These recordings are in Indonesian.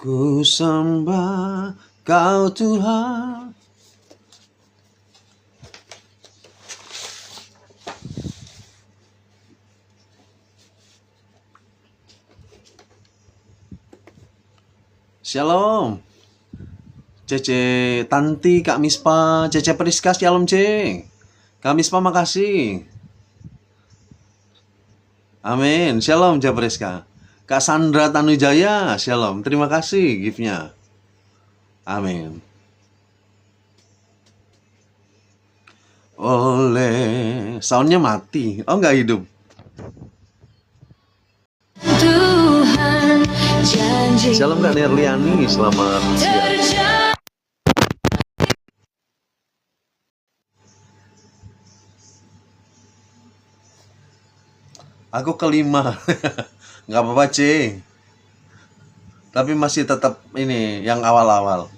Ku sembah Kau Tuhan. Shalom Cece Tanti, Kak Mispa, Cece Priska, shalom C. Kak Mispa makasih. Amin. Shalom Cece Priska. Kak Sandra Tanujaya, shalom. Terima kasih gift-nya. Amin. Oleh soundnya mati. Oh, nggak hidup. Tuhan janji. Shalom Kak Nerliani, selamat siang. Aku kelima. Nggak apa-apa C. Tapi masih tetap ini yang awal-awal.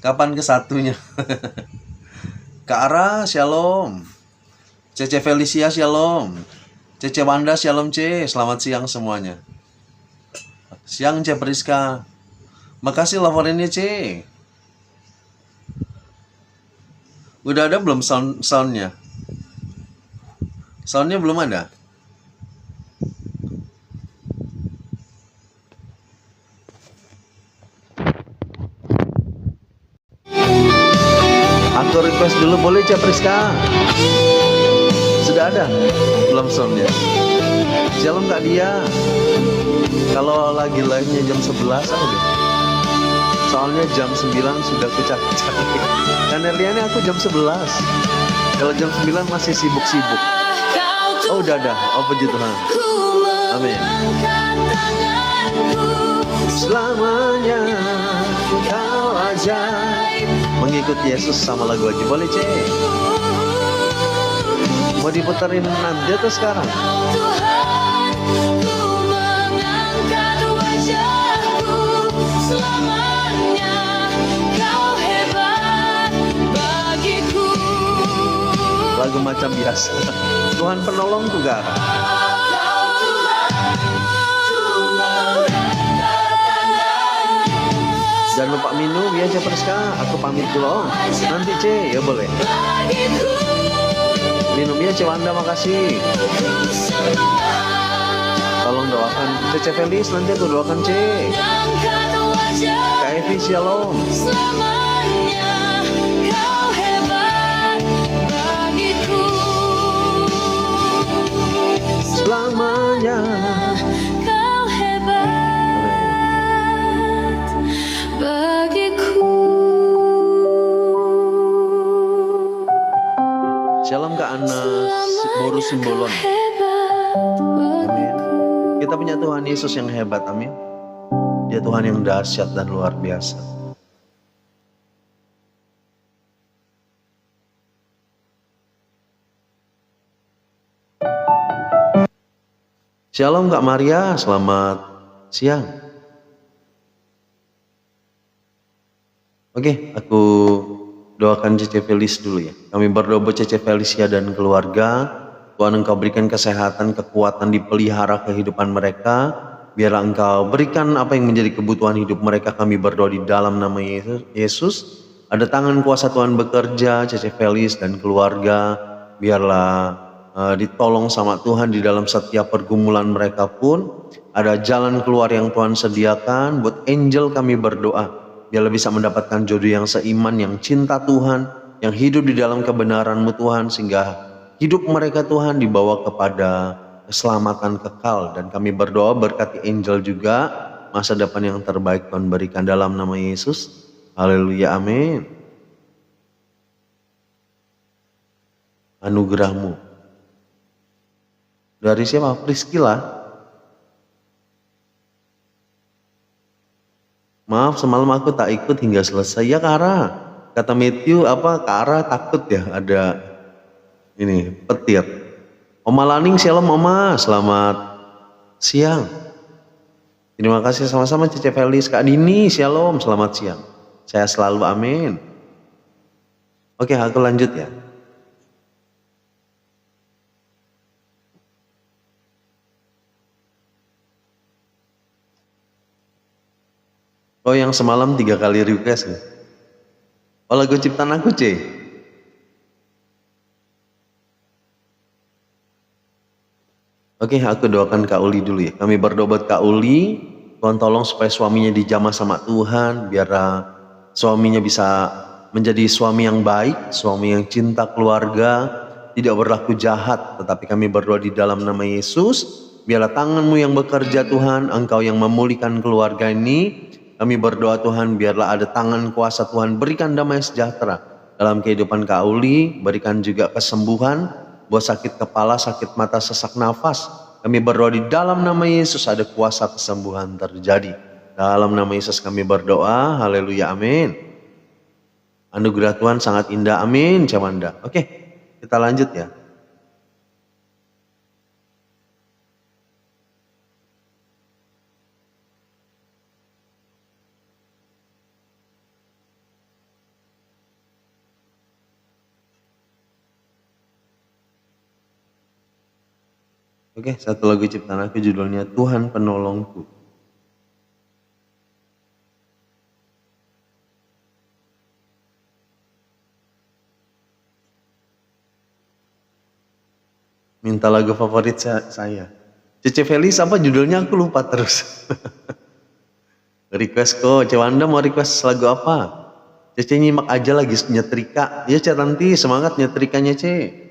Kapan ke satunya? Kak Ara, shalom. Cece Felicia, shalom. Cece Wanda, shalom C. Selamat siang semuanya. Siang C Priska. Makasih laporannya C. Udah ada belum soundnya? Soundnya belum ada. Aku request dulu boleh C Priska? Sudah ada? Belum soundnya. Shalom Kak Dia. Kalau lagi live-nya jam 11 apa deh? Soalnya jam 9 sudah kucak-cak. Karena lihatnya aku jam 11. Kalau jam 9 masih sibuk-sibuk. Oh udah ada. Oh puji Tuhan. Amin. Selamanya Kau ajaib. Mengikuti Yesus sama lagu aja boleh C. Mau diputerin nanti atau sekarang? Lagu macam biasa. Tuhan penolongku gak? Jangan lupa minum ya C Priska. Aku pamit dulu. Nanti C ya boleh. Minum ya C Wanda, makasih. Tolong doakan Cece Felis, nanti aku doakan C. Kak Evi, shalom. Selamanya Kau hebat bagiku. Shalom Kak Ana Boru Simbolon. Amin. Kita punya Tuhan Yesus yang hebat, amin. Dia Tuhan yang dahsyat dan luar biasa. Shalom Kak Maria, selamat siang. Oke, aku doakan Cece Felis dulu ya. Kami berdoa buat Cece Felicia dan keluarga. Tuhan Engkau berikan kesehatan, kekuatan, dipelihara kehidupan mereka. Biarlah Engkau berikan apa yang menjadi kebutuhan hidup mereka. Kami berdoa di dalam nama Yesus. Ada tangan kuasa Tuhan bekerja, Cece Felis dan keluarga. Biarlah ditolong sama Tuhan di dalam setiap pergumulan mereka pun. Ada jalan keluar yang Tuhan sediakan. Buat angel kami berdoa. Biarlah bisa mendapatkan jodoh yang seiman, yang cinta Tuhan, yang hidup di dalam kebenaran-Mu Tuhan. Sehingga hidup mereka Tuhan dibawa kepada keselamatan kekal. Dan kami berdoa berkati angel juga. Masa depan yang terbaik Tuhan berikan dalam nama Yesus. Haleluya, amin. Anugerah-Mu. Dari siapa? Priscila. Maaf semalam aku tak ikut hingga selesai. Ya Kara. Kata Matthew Kara takut ya ada ini petir. Oma Laning, shalom Oma. Selamat siang. Terima kasih sama-sama Cece Felis. Kak Dini, shalom. Selamat siang. Saya selalu, amin. Oke, aku lanjut ya. Oh yang semalam 3 kali request nih. Oh lagu ciptaan aku C. Oke, aku doakan Kak Uli dulu ya. Kami berdoa buat Kak Uli, Tuhan tolong supaya suaminya dijamah sama Tuhan, biar suaminya bisa menjadi suami yang baik, suami yang cinta keluarga, tidak berlaku jahat. Tetapi kami berdoa di dalam nama Yesus, biarlah tangan-Mu yang bekerja Tuhan, Engkau yang memulihkan keluarga ini. Kami berdoa Tuhan, biarlah ada tangan kuasa Tuhan, berikan damai sejahtera dalam kehidupan Kak Uli, berikan juga kesembuhan buat sakit kepala, sakit mata, sesak nafas. Kami berdoa di dalam nama Yesus ada kuasa kesembuhan terjadi. Dalam nama Yesus kami berdoa, haleluya, amin. Anugerah Tuhan sangat indah, amin, Cawanda. Oke, kita lanjut ya. Oke, satu lagu ciptaan aku judulnya Tuhan Penolongku. Minta lagu favorit saya. Cece Felis apa judulnya aku lupa terus. Request kok, Cewanda mau request lagu apa? Cece nyimak aja lagi nyetrika. Ya Cek nanti semangat nyetrikanya Cek.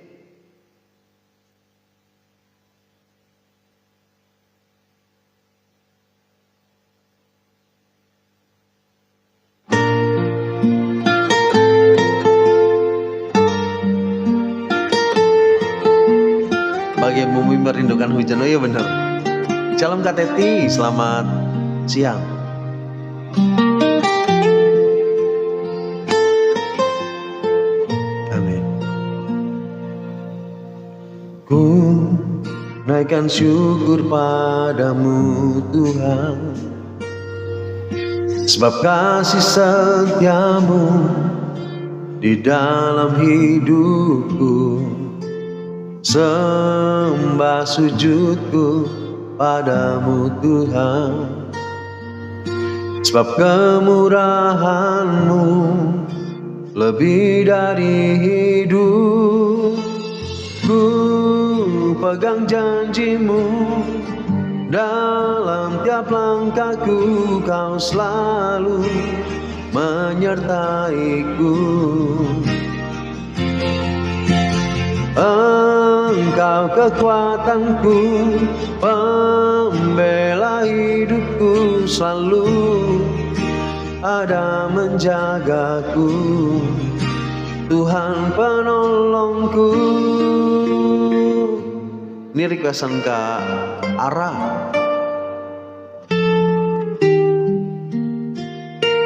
Bagian bumi merindukan hujan, oh iya bener. Salam Kak Teti, selamat siang. Amin. Ku naikkan syukur padamu Tuhan, sebab kasih setiamu di dalam hidupku. Sembah sujudku padamu Tuhan, sebab kemurahan-Mu lebih dari hidup. Ku pegang janji-Mu, dalam tiap langkahku Kau selalu menyertaiku. Engkau kekuatanku, pembela hidupku, selalu ada menjagaku. Tuhan penolongku. Ini requestan Kak Ara.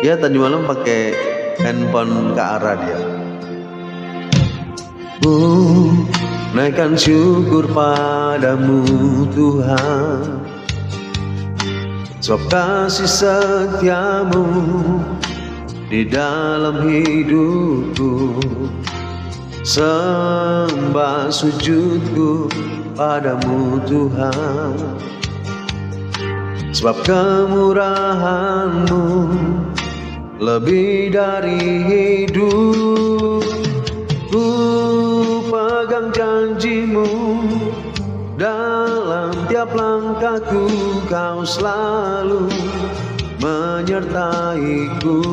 Ya tadi malam pakai handphone Kak Ara dia. Ku naikkan syukur padamu Tuhan, sebab kasih setiamu di dalam hidupku. Sembah sujudku padamu Tuhan, sebab kemurahan-Mu lebih dari hidup. Ku pegang janji-Mu, dalam tiap langkahku Kau selalu menyertaiku.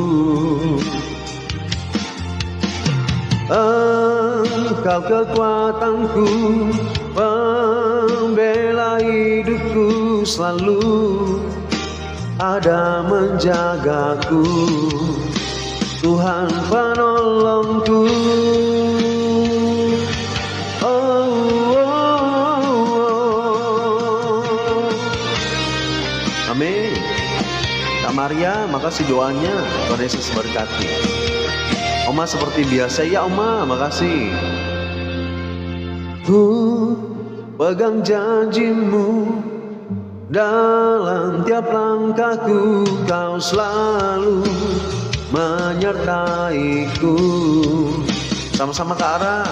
Engkau kekuatanku, pembela hidupku, selalu ada menjagaku. Tuhan penolongku. Amin. Kak Maria, makasih doanya. Tuhan Yesus berkati. Oma seperti biasa ya Oma, makasih. Ku pegang janji-Mu, dalam tiap langkahku Kau selalu menyertaiku. Sama-sama Kak Ara.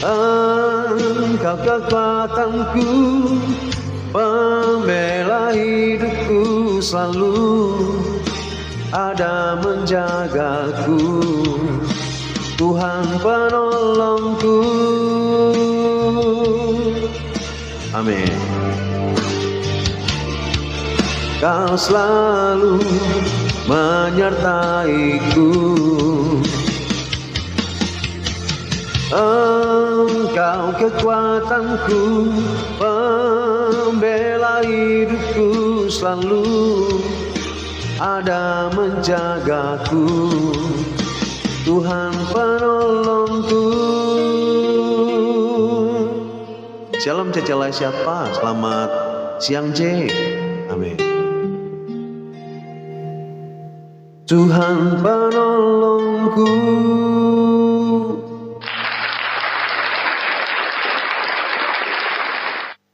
Engkau kekuatanku, pembela hidupku, selalu ada menjagaku, Tuhan penolongku. Amin. Kau selalu menyertaiku, Engkau kekuatanku, pembela hidupku, selalu ada menjagaku, Tuhan penolongku. Shalom Cecela siapa? Selamat siang J. Amin. Tuhan penolongku.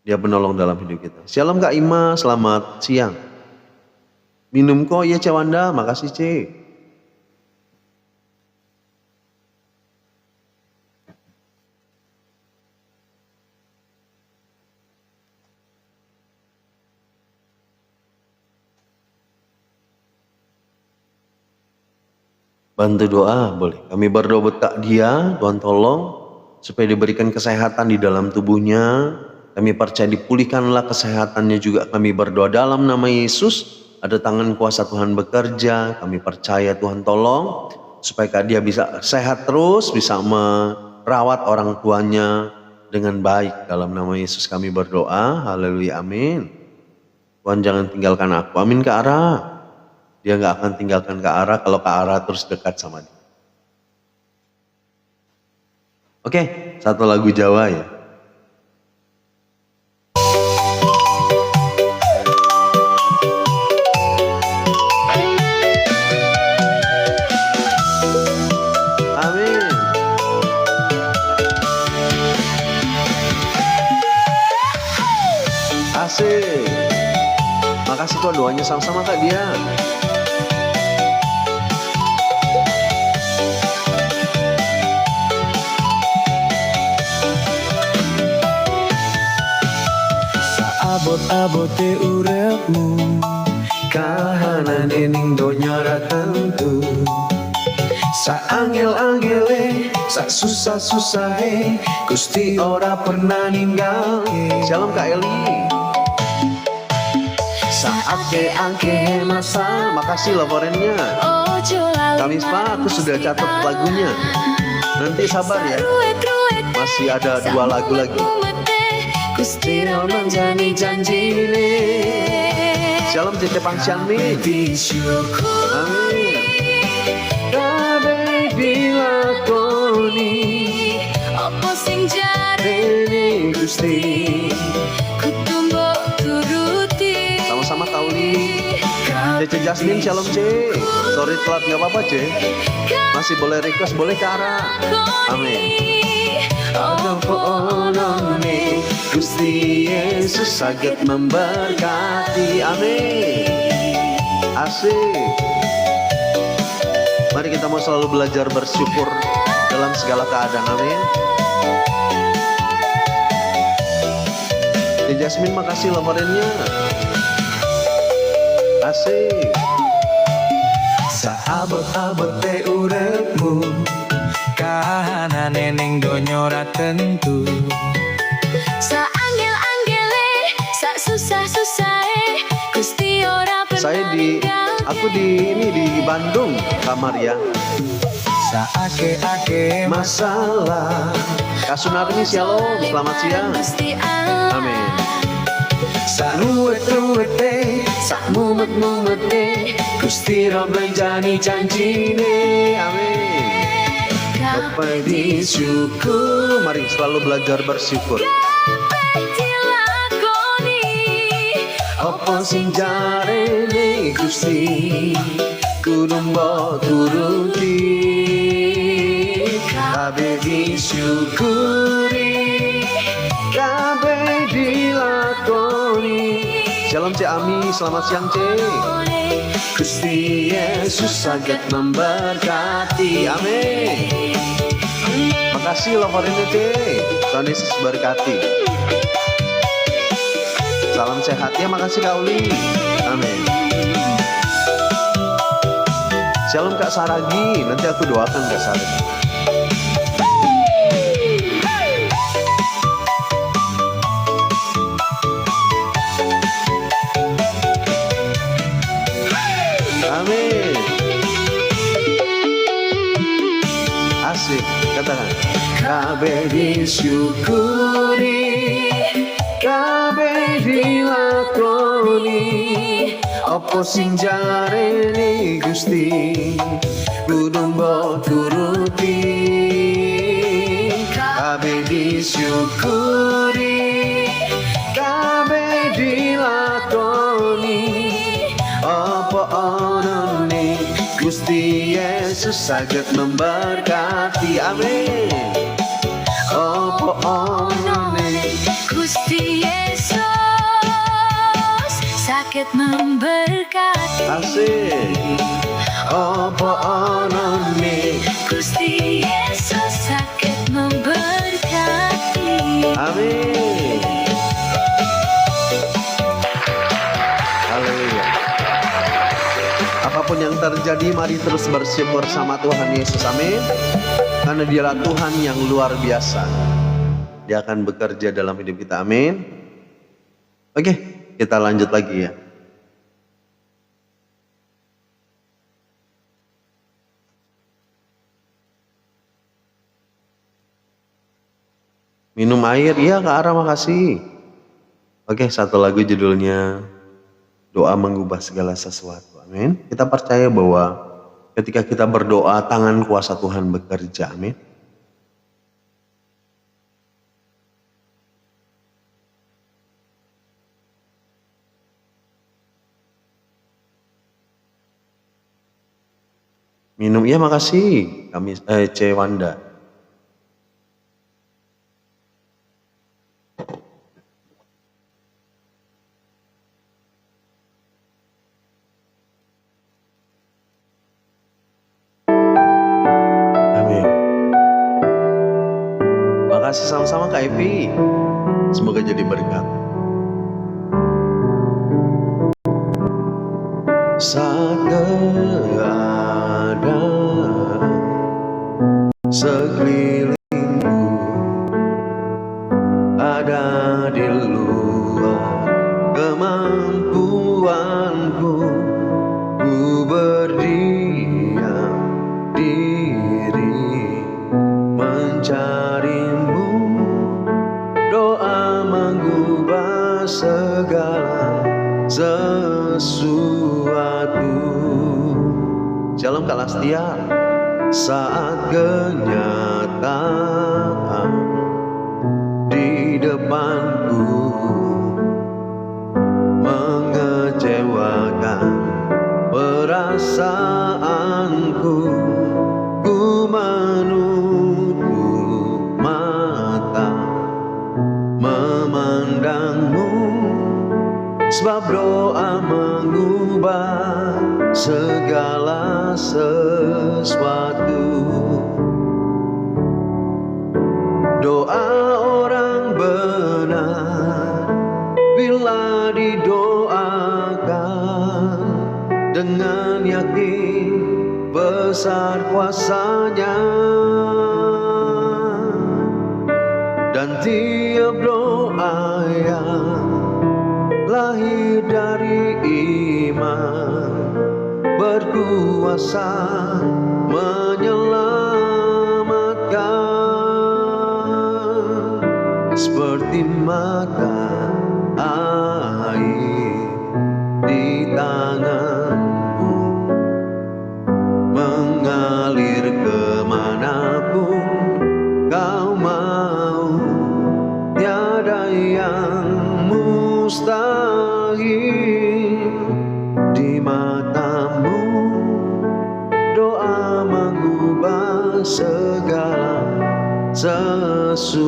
Dia penolong dalam hidup kita. Shalom Kak Ima, selamat siang. Minum kok ya Cewanda, makasih C. Bantu doa boleh. Kami berdoa buat Kak Dia, Tuhan tolong supaya diberikan kesehatan di dalam tubuhnya. Kami percaya dipulihkanlah kesehatannya juga. Kami berdoa dalam nama Yesus. Ada tangan kuasa Tuhan bekerja. Kami percaya Tuhan tolong supaya Kak Dia bisa sehat terus, bisa merawat orang tuanya dengan baik. Dalam nama Yesus kami berdoa. Haleluya, amin. Tuhan jangan tinggalkan aku. Amin Kak Ara. Dia gak akan tinggalkan Kak Ara kalau Kak Ara terus dekat sama dia. Oke, satu lagu Jawa ya. Amin. Asik. Makasih kok doanya sama-sama Kak Dia. Abot-abote urepmu, kahanane ning donya ra tentu. Saangel-angele, sak susah-susahe, Gusti ora pernah ninggalke. Shalom Kak Eli. Saake-ake masa, Makasih laporannya. Kamis Pak, aku sudah catat lagunya. Nanti sabar ya. Masih ada 2 lagu lagi. Gusti ora manjani janjine. Shalom Cece Pangsianmi. Amin. Kabeh dilakoni Apa sing Rene Gusti. kutumbuk turuti. Sama-sama Kauli. Cece Jasmine, shalom C. Sorry telat gak apa-apa C. Masih boleh request, boleh Kara. Amin. Ada poonone Gusti Yesus saged memberkati. Amin. Asik. Mari kita mau selalu belajar bersyukur dalam segala keadaan. Amin. Ya Jasmine, makasih laporannya. Asik. Saabot-abote urepmu, kahanane ning donya ora tentu. Saangel-angele, sak susah-susahe, Gusti ora pernah Aku di Bandung, kamar ya. Saake-ake Masalah. Kak Sunarmi, shalom, selamat siang. Amin. Saruwet-ruwete, sakmumet-mumete, Gusti ora blenjani janjine. Amin. Bapak disyukur. Mari selalu belajar bersyukur. Apa sing jarene Gusti kudu mbok turuti. Kabeh disyukuri, kabeh dilakoni. Shalom Cik Ami, selamat siang Cik. Gusti Yesus saged memberkati. Amin. Makasih laporannya Cik. Tuhan Yesus berkati. Salam sehat ya, makasih Kak Uli. Amin. Shalom Kak Saragi, nanti aku doakan Kak Saragi. Amin. Asik, katakan. Kabeh disyukuri, kabeh dilakoni, opo sing jarene Gusti kudu mbok turuti. Kabeh disyukuri, kabeh dilakoni, opo onone Gusti Yesus saged memberkati. Amin. Opo onone Gusti Yesus sakit memberkati. Asik. opo onone Gusti Yesus sakit memberkati. Amin. Haleluya. Apapun yang terjadi, mari terus bersyukur sama Tuhan Yesus. Amin. Karena Dialah Tuhan yang luar biasa. Dia akan bekerja dalam hidup kita. Amin. Oke, kita lanjut lagi ya. Minum air, iya Kak Ara, makasih. Oke, satu lagu judulnya Doa Mengubah Segala Sesuatu. Amin. Kita percaya bahwa ketika kita berdoa, tangan kuasa Tuhan bekerja. Amin. Minum, iya makasih. Kami C. Wanda. Makasih sama-sama Kak Evi. Semoga jadi berkat. Saat ada sekelilingku, ada di luar kemampuanku, ku berdiam diri mencarimu. Doa mengubah segala sesuatu. Shalom Kak Lastia. Saat kenyataan di depanku mengecewakan perasaanku, ku menutup mata memandangmu, sebab doa mengubah segala sesuatu. Doa orang benar bila didoakan dengan yakin besar kuasanya, dan tiap doa yang lahir dari iman berkuasa menyelamatkan, seperti mata air di tanganmu mengalir kemanapun kau mau. Tiada yang mustahil di matamu. Doa mengubah segala sesuatu.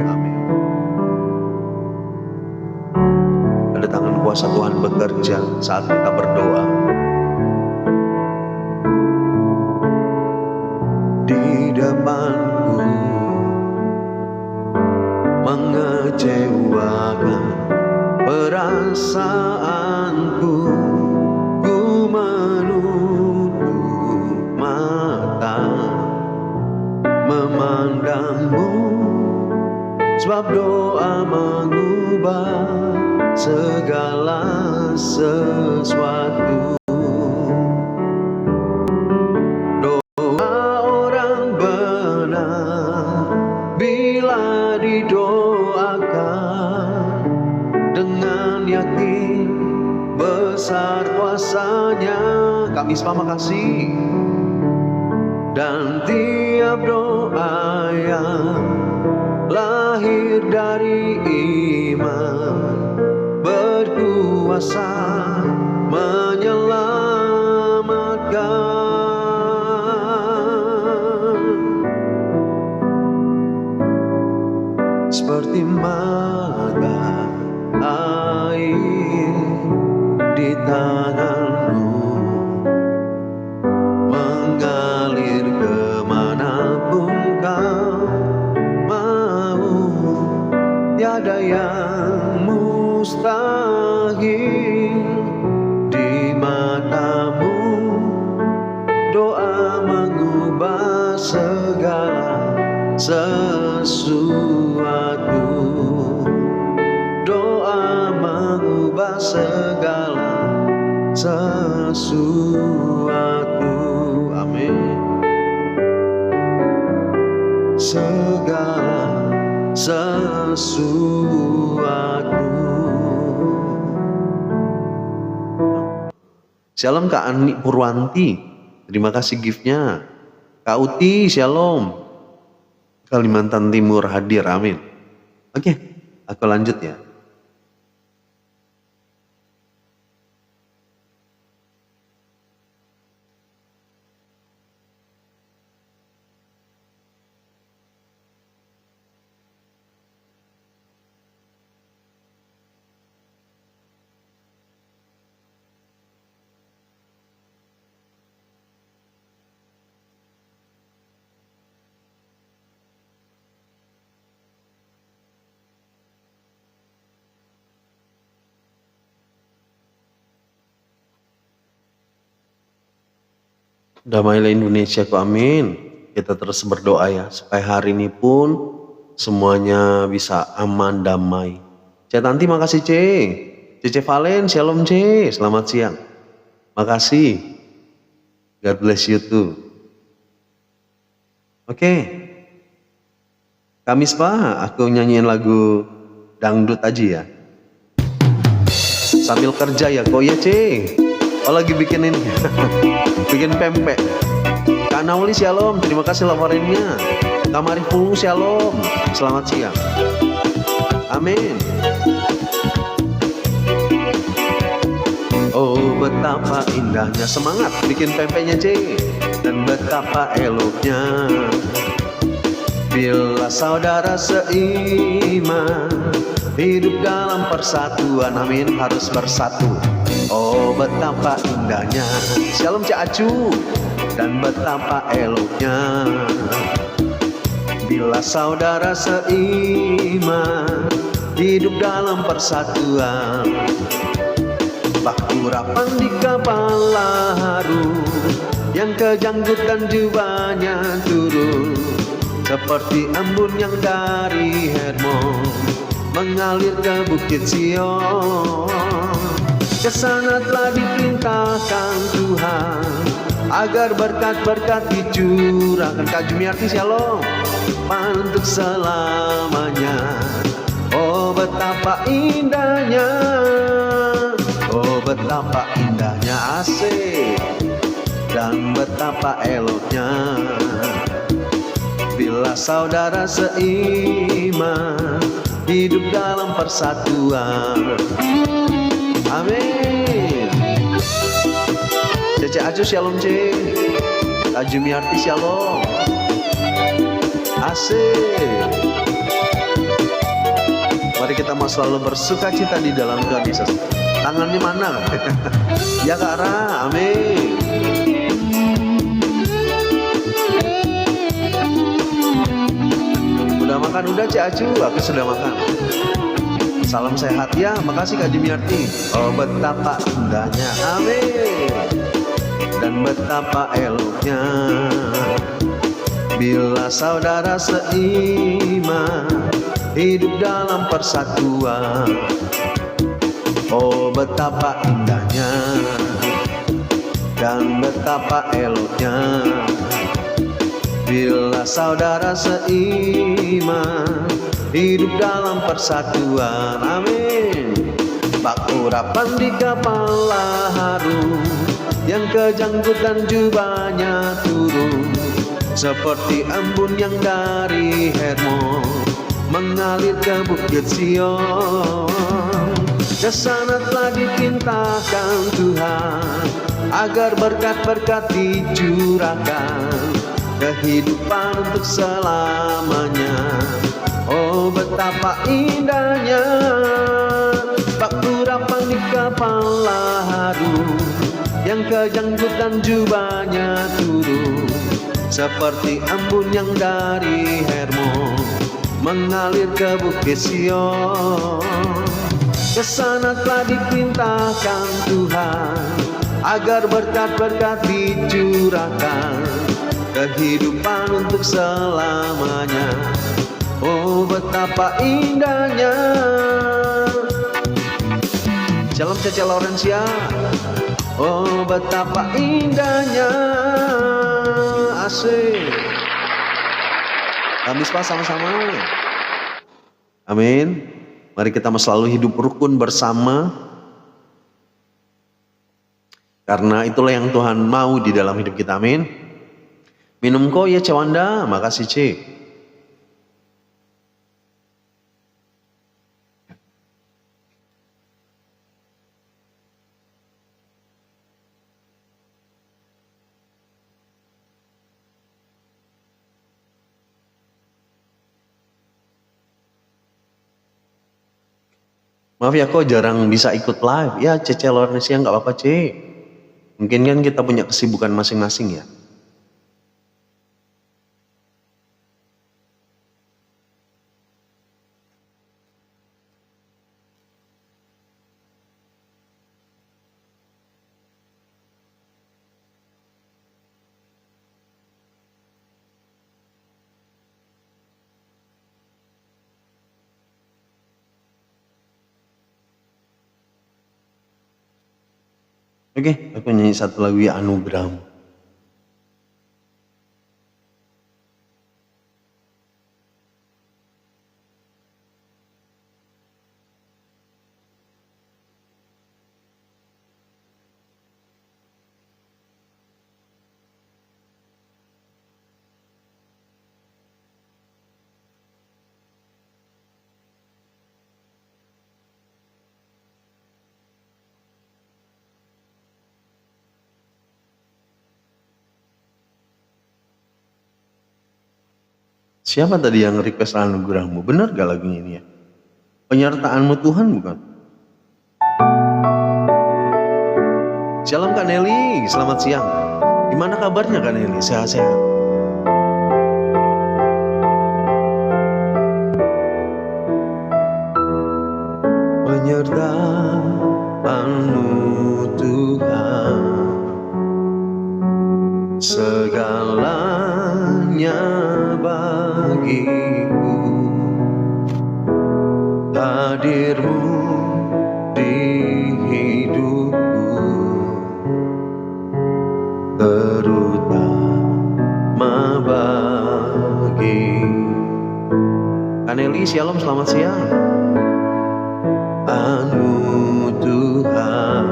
Amin. Ada tangan kuasa Tuhan bekerja saat kita berdoa. Di depanku mengecewakan perasaanku, ku menunggu Sebab doa mengubah segala sesuatu. Doa orang benar bila didoakan dengan yakin besar kuasanya. Kami semua makasih. Dan tiap doa yang lahir dari iman berkuasa menyelamatkan. Seperti mata air di tanganmu mengalir kemanapun kau mau. Tiada yang mustahil di matamu. Doa mengubah segala sesuatu. Doa mengubah segala sesuatu. Amin. Segala sesuatu. Shalom Kak Ani Purwanti, terima kasih giftnya. Kak Uti, shalom. Kalimantan Timur hadir, amin. Oke, aku lanjut ya. Damailah Indonesiaku, amin. Kita terus berdoa ya, supaya hari ini pun semuanya bisa aman, damai. C. Tanti, makasih C. Cece Valen, shalom C. Selamat siang. Makasih. God bless you too. Oke. Kamis Pak, aku nyanyiin lagu dangdut aja ya. Sambil kerja ya, kok ya C. Oh lagi bikin ini, bikin pempek. Kak Nauli shalom, terima kasih laporannya. Kak Marifulu shalom, selamat siang. Amin. Oh betapa indahnya, semangat bikin pempeknya C. Dan betapa eloknya bila saudara seiman hidup dalam persatuan, amin, harus bersatu. Oh betapa indahnya, shalom Cak Acu. Dan betapa eloknya bila saudara seiman hidup dalam persatuan. Baku rapan di kepala harum, yang kejanggutan jiwanya turun, seperti embun yang dari Hermon mengalir ke Bukit Sion. Kesana telah diperintahkan Tuhan agar berkat-berkat dicurahkan. Kak Jumiarti shalom, untuk selamanya. Oh betapa indahnya, oh betapa indahnya asik. Dan betapa eloknya bila saudara seiman hidup dalam persatuan. Amin. Cece Acu shalom C. Kak Jumiarti shalom. Asik. Mari kita mau selalu bersuka cita di dalam Tuhan Yesus. Tangannya mana? Ya Kak Ra, amin. Udah makan? Udah Cik Acu, aku sudah makan. Salam sehat ya, makasih Kak Jumiarti. Oh betapa indahnya, amin. Dan betapa eloknya bila saudara seiman hidup dalam persatuan. Oh betapa indahnya dan betapa eloknya bila saudara seiman hidup dalam persatuan. Amin. Bak urapan di kepala harum, yang kejanggut dan jubahnya turun, seperti embun yang dari Hermon mengalir ke Bukit Sion. Kesana telah dipintahkan Tuhan agar berkat-berkat dicurahkan, kehidupan untuk selamanya. Oh betapa indahnya bak urapan di kepala harum, yang kejanggut dan jubahnya turun, seperti embun yang dari Hermon mengalir ke Bukit Sion. Kesana telah dipintahkan Tuhan agar berkat-berkat dicurahkan, kehidupan untuk selamanya. Oh betapa indahnya. Shalom Cece Laurencia. Oh betapa indahnya. Asik. Kamis Pak sama-sama. Amin. Mari kita selalu hidup rukun bersama, karena itulah yang Tuhan mau di dalam hidup kita. Amin. Minum kok ya Cewanda. Makasih Ci. Maaf ya kok jarang bisa ikut live. Ya Cece Laurencia nggak apa-apa Ce. Mungkin kan kita punya kesibukan masing-masing ya. Oke, aku nyanyi satu lagu ya, Anugerahmu. Siapa tadi yang request anugerahmu? Benar gak lagunya ini ya? Penyertaanmu Tuhan bukan? Shalom Kak Nelly, selamat siang. Gimana kabarnya Kak Nelly? Sehat-sehat? Penyertaanmu Tuhan, segalanya bagiku, hadirmu di hidupku, terutama bagi Kaneli. Shalom, selamat siang. Anu Tuhan,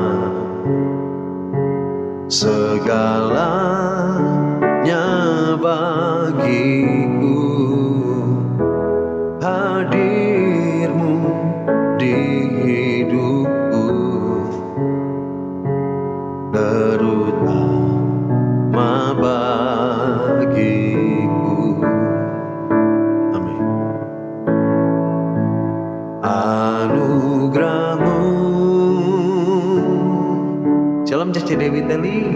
segalanya bagiku, hadirmu di hidupku, terutama bagiku. Amin. Anugerahmu. Shalom Cece Dewi Teli.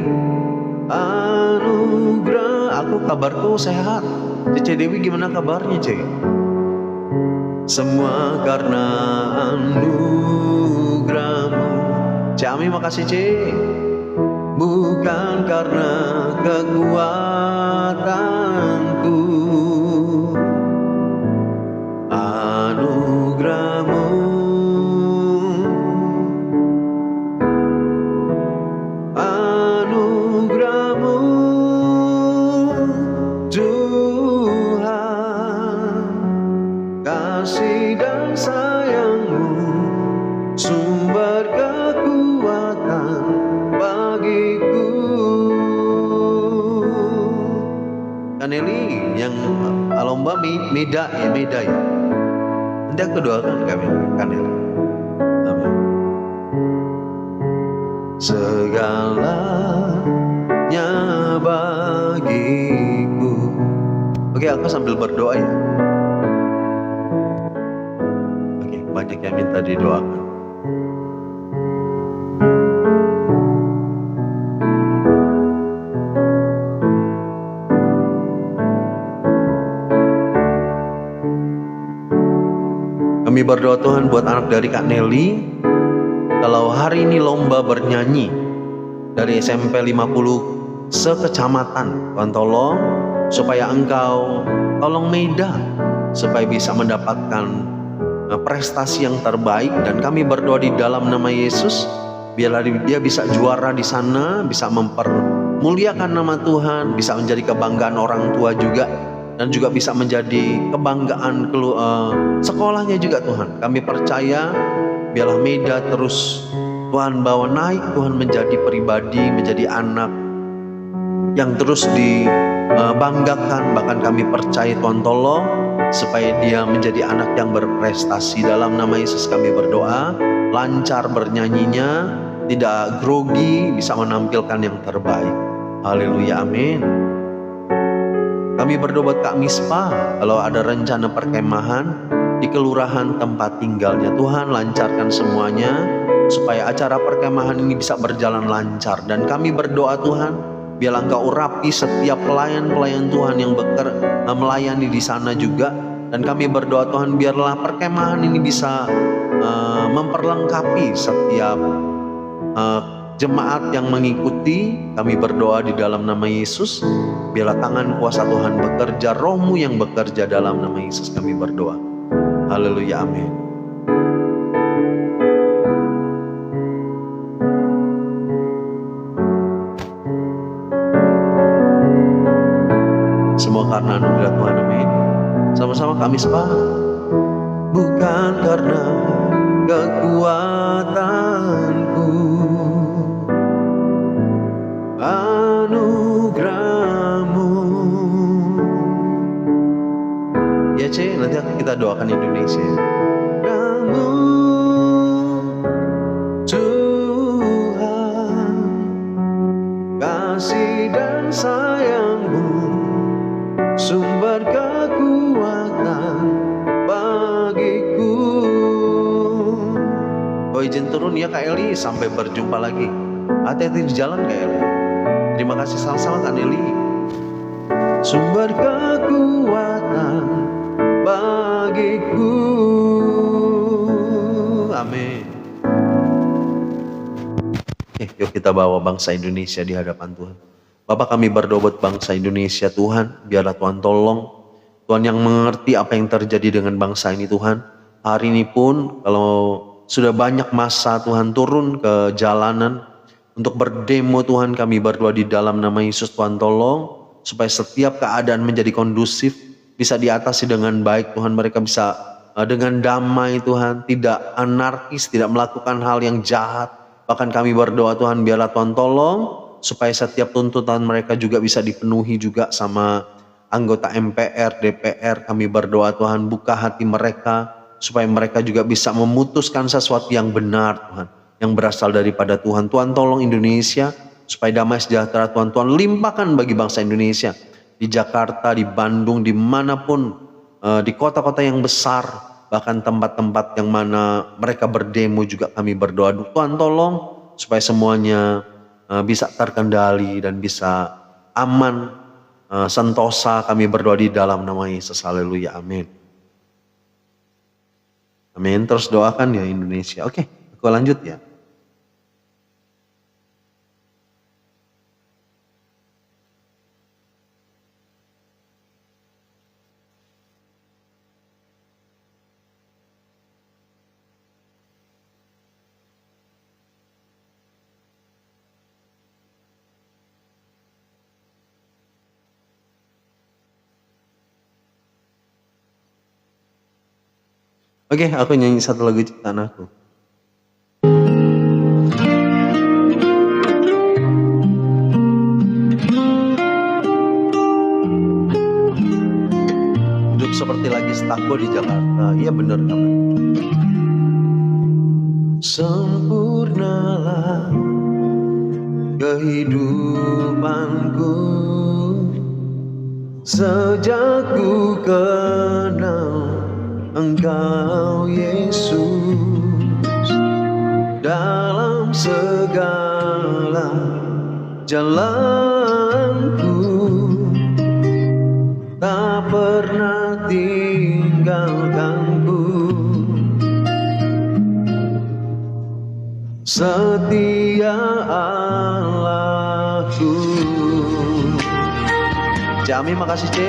Anugerah, aku kabarku sehat. Cece Dewi gimana kabarnya Cece? Semua karena anugerahmu. Cami makasih Cece. Bukan karena kekuatanku. Kaneli yang lomba Meda ya. Nanti aku doakan kami Kaneli. Amin. Segalanya bagiku. Oke, aku sambil berdoa ya. Oke, banyak yang minta didoakan. Kami berdoa Tuhan buat anak dari Kak Nelly. Kalau hari ini lomba bernyanyi dari SMP 50 sekecamatan, Tuhan tolong supaya Engkau tolong Meda supaya bisa mendapatkan prestasi yang terbaik, dan kami berdoa di dalam nama Yesus biarlah dia bisa juara di sana, bisa mempermuliakan nama Tuhan, bisa menjadi kebanggaan orang tua juga, dan juga bisa menjadi kebanggaan sekolahnya juga Tuhan. Kami percaya biarlah Meda terus Tuhan bawa naik, Tuhan menjadi pribadi, menjadi anak yang terus dibanggakan. Bahkan kami percaya Tuhan tolong supaya dia menjadi anak yang berprestasi. Dalam nama Yesus kami berdoa, lancar bernyanyinya, tidak grogi, bisa menampilkan yang terbaik. Haleluya, amin. Kami berdoa buat Kak Mispa, kalau ada rencana perkemahan di kelurahan tempat tinggalnya, Tuhan lancarkan semuanya supaya acara perkemahan ini bisa berjalan lancar. Dan kami berdoa Tuhan, biarlah Engkau urapi setiap pelayan-pelayan Tuhan yang melayani di sana juga. Dan kami berdoa Tuhan, biarlah perkemahan ini bisa memperlengkapi setiap jemaat yang mengikuti. Kami berdoa di dalam nama Yesus, biarlah tangan kuasa Tuhan bekerja, Roh-Mu yang bekerja. Dalam nama Yesus kami berdoa. Haleluya, amin. Semua karena anugerah Tuhan, amin. Sama-sama kami sepakat. Bukan karena kekuatanku, anugerah-Mu. Ya C, nanti kita doakan Indonesia. Kamu Tuhan, kasih dan sayang-Mu, sumber kekuatan bagiku. Oh, izin turun ya Kak Eli, sampai berjumpa lagi. Hati-hati di jalan Kak Eli. Terima kasih, sama-sama Kak Eli. Sumber kekuatan bagiku. Amin. Yuk kita bawa bangsa Indonesia di hadapan Tuhan. Bapak, kami berdoa buat bangsa Indonesia Tuhan, biarlah Tuhan tolong, Tuhan yang mengerti apa yang terjadi dengan bangsa ini Tuhan. Hari ini pun kalau sudah banyak masa Tuhan turun ke jalanan untuk berdemo Tuhan, kami berdoa di dalam nama Yesus Tuhan tolong supaya setiap keadaan menjadi kondusif, bisa diatasi dengan baik Tuhan. Mereka bisa dengan damai Tuhan, tidak anarkis, tidak melakukan hal yang jahat. Bahkan kami berdoa Tuhan, biarlah Tuhan tolong supaya setiap tuntutan mereka juga bisa dipenuhi juga sama anggota MPR, DPR. Kami berdoa Tuhan, buka hati mereka supaya mereka juga bisa memutuskan sesuatu yang benar Tuhan, yang berasal daripada Tuhan. Tuhan tolong Indonesia supaya damai sejahtera Tuhan limpahkan bagi bangsa Indonesia. Di Jakarta, di Bandung, dimanapun, di kota-kota yang besar, bahkan tempat-tempat yang mana mereka berdemo juga kami berdoa. Tuhan tolong supaya semuanya bisa terkendali dan bisa aman, sentosa. Kami berdoa di dalam nama Yesus. Haleluya, amin. Amin. Terus doakan ya Indonesia. Oke, aku lanjut ya. Oke, aku nyanyi satu lagu ciptaan aku. seperti lagi stako di Jakarta. Iya bener kan? Sempurnalah kehidupanku sejak ku kenal Engkau Yesus. Dalam segala jalanku tak pernah tinggalkanku. Setia Allahku. Cami makasih C.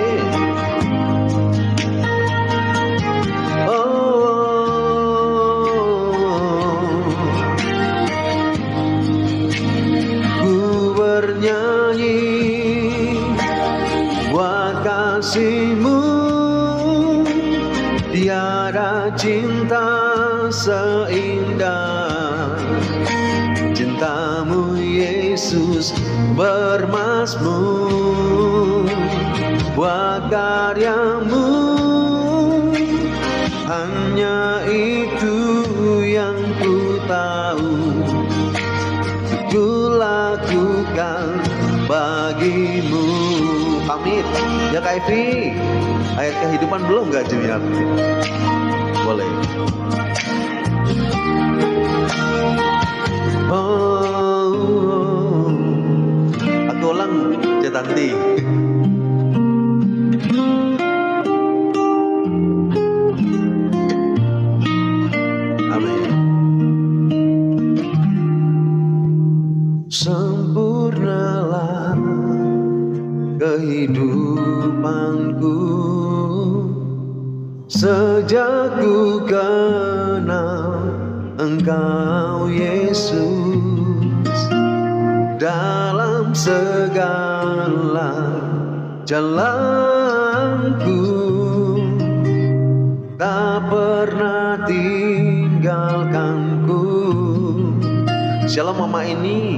Ku bernyanyi buat kasih-Mu, tiada cinta seindah cinta-Mu Yesus. Bermazmur buat karya-Mu, hanya itu yang ku tahu, ku lakukan bagi-Mu. Pamit ya Kak Evi. Ayat kehidupan belum gak Junior? Boleh. Aku ulang Cetanti. Amin. Sempurnalah kehidupanku sejak ku kenal Engkau Yesus. Dalam segala jalanku tak pernah tinggalkanku. Shalom mama ini.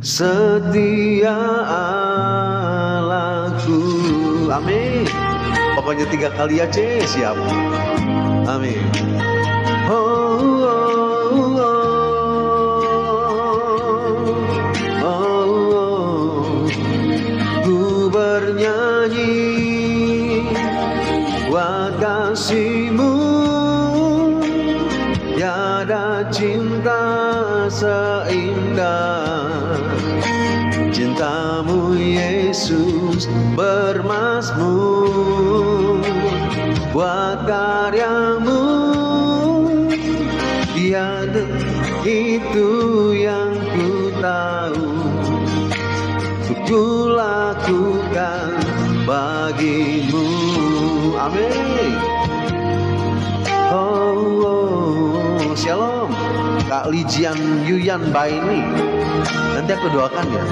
Setia Allahku. Amin. Pokoknya 3 kali aja siap. Amin. Ku bernyanyi buat kasih-Mu, tiada cinta seindah cinta-Mu Yesus. Bermazmur buat karya-Mu, tiada itu yang ku tahu, ku lakukan bagi-Mu. Amin. Shalom Kak Lijian Yuyan Baini. Nanti aku doakan ya.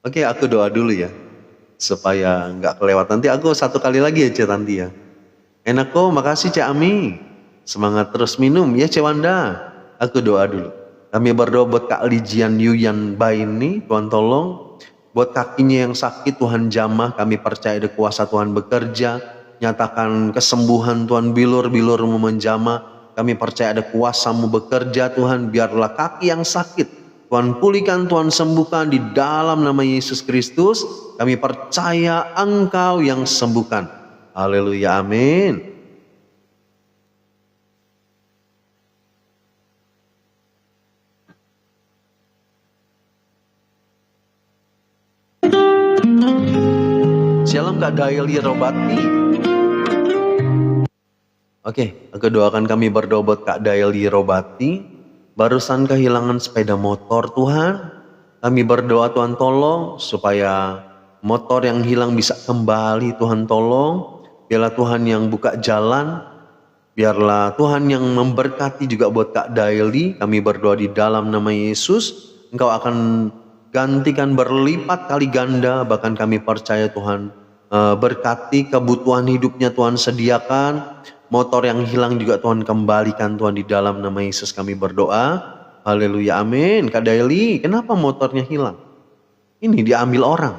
Oke, aku doa dulu ya, supaya nggak kelewat. Nanti aku 1 kali lagi ya Cik Tanti ya. Enak kok, makasih Cik Ami. Semangat terus minum ya Cik Wanda. Aku doa dulu. Kami berdoa buat Kak Lijian Yuyan Baini, Tuhan tolong. Buat kakinya yang sakit, Tuhan jamah. Kami percaya ada kuasa Tuhan bekerja. Nyatakan kesembuhan Tuhan, bilur-bilur-Mu menjamah. Kami percaya ada kuasa-Mu bekerja Tuhan. Biarlah kaki yang sakit Tuhan pulihkan, Tuhan sembuhkan di dalam nama Yesus Kristus. Kami percaya Engkau yang sembuhkan. Haleluya, amin. Shalom Kak Daily Robati. Oke, aku doakan, kami berdoa buat Kak Daily Robati. Barusan kehilangan sepeda motor Tuhan. Kami berdoa Tuhan tolong supaya motor yang hilang bisa kembali Tuhan tolong. Biarlah Tuhan yang buka jalan. Biarlah Tuhan yang memberkati juga buat Kak Daily. Kami berdoa di dalam nama Yesus. Engkau akan gantikan berlipat kali ganda. Bahkan kami percaya Tuhan berkati kebutuhan hidupnya, Tuhan sediakan. Motor yang hilang juga Tuhan kembalikan Tuhan, di dalam nama Yesus kami berdoa. Haleluya, amin. Kak Daily, kenapa motornya hilang? Ini diambil orang.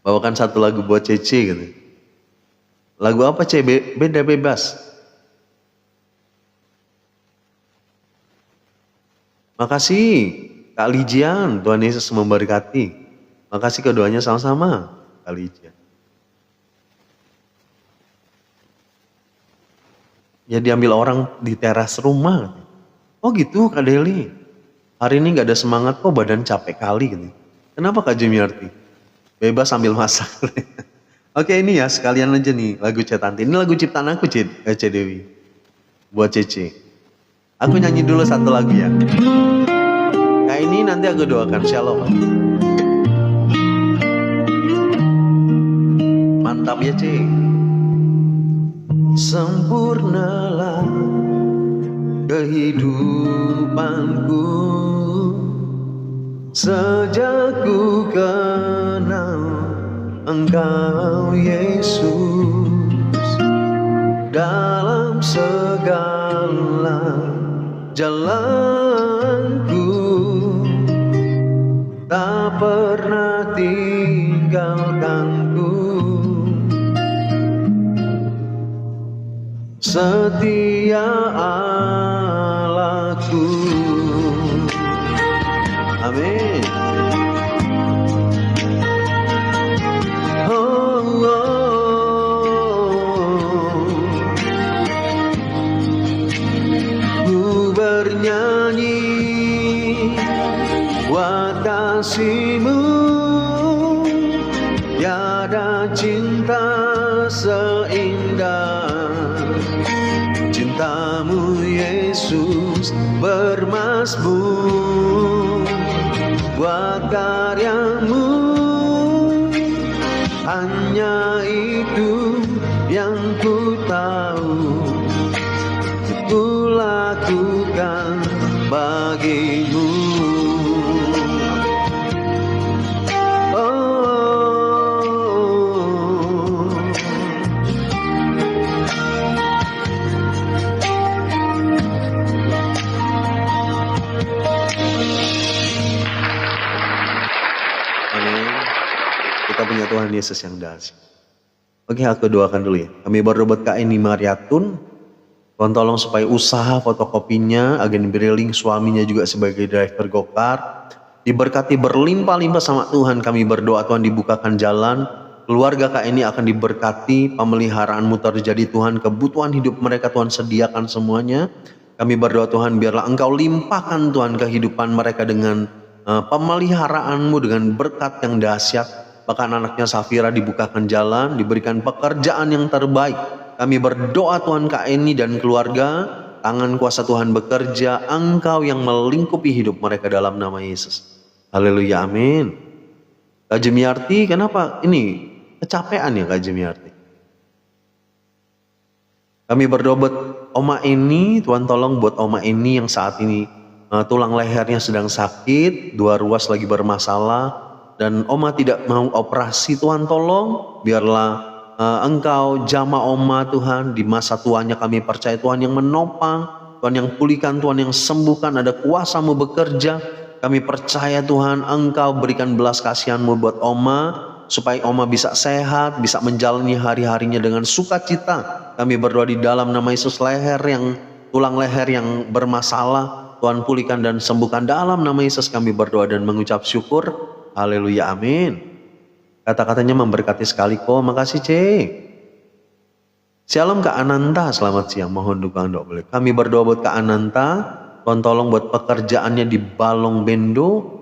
Bawakan satu lagu buat Cece gitu. Lagu apa Ce? Beda bebas. Makasih Kak Lijian, Tuhan Yesus memberkati. Makasih keduanya sama-sama Kak Lijian. Ya diambil orang di teras rumah. Oh gitu Kak Deli. Hari ini gak ada semangat kok, badan capek kali gitu. Kenapa Kak Jemiarti? Bebas sambil masak. Oke ini ya sekalian aja nih lagu Cetanti. Ini lagu ciptaan aku Ce Dewi. Buat Cece. Aku nyanyi dulu satu lagu ya. Kayak ini nanti aku doakan. Shalom. Mantap ya Ce. Sempurnalah kehidupanku sejak ku kenal Engkau Yesus, dalam segala jalanku tak pernah tinggalkanku. Setia Allahku. Amin. Oh, ku bernyanyi buat kasih-Mu, tiada cinta seindah cinta-Mu Yesus, bermasmur buat karya-Mu, hanya itu yang ku tahu, ku lakukan bagi-Mu. Kita punya Tuhan Yesus yang dahsyat. Oke, aku doakan dulu ya. Kami berdoa buat Kak Eni Mariatun. Tuhan tolong supaya usaha fotokopinya, agen Briling, suaminya juga sebagai driver gokar, diberkati berlimpah-limpah sama Tuhan. Kami berdoa Tuhan dibukakan jalan. Keluarga Kak Eni akan diberkati. Pemeliharaan-Mu terjadi Tuhan. Kebutuhan hidup mereka Tuhan sediakan semuanya. Kami berdoa Tuhan biarlah Engkau limpahkan Tuhan kehidupan mereka dengan pemeliharaan-Mu, dengan berkat yang dahsyat. Bahkan anaknya Safira dibukakan jalan, diberikan pekerjaan yang terbaik. Kami berdoa Tuhan Kak Eni dan keluarga, tangan kuasa Tuhan bekerja, Engkau yang melingkupi hidup mereka dalam nama Yesus. Haleluya, amin. Kak Jemiarti, kenapa ini kecapean ya Kak Jemiarti? Kami berdoa buat Oma Eni, Tuhan tolong buat Oma Eni yang saat ini tulang lehernya sedang sakit, 2 ruas lagi bermasalah. Dan Oma tidak mau operasi, Tuhan tolong biarlah Engkau jamah Oma Tuhan di masa tuanya. Kami percaya Tuhan yang menopang, Tuhan yang pulihkan, Tuhan yang sembuhkan, ada kuasa-Mu bekerja. Kami percaya Tuhan Engkau berikan belas kasihan-Mu buat Oma, supaya Oma bisa sehat, bisa menjalani hari-harinya dengan sukacita. Kami berdoa di dalam nama Yesus, tulang leher yang bermasalah, Tuhan pulihkan dan sembuhkan dalam nama Yesus. Kami berdoa dan mengucap syukur. Haleluya, amin. Kata-katanya memberkati sekali kok. Makasih C. Shalom Kak Ananta, selamat siang. Mohon dukungan doa boleh. Kami berdoa buat Kak Ananta. Tuhan tolong buat pekerjaannya di Balong Bendo,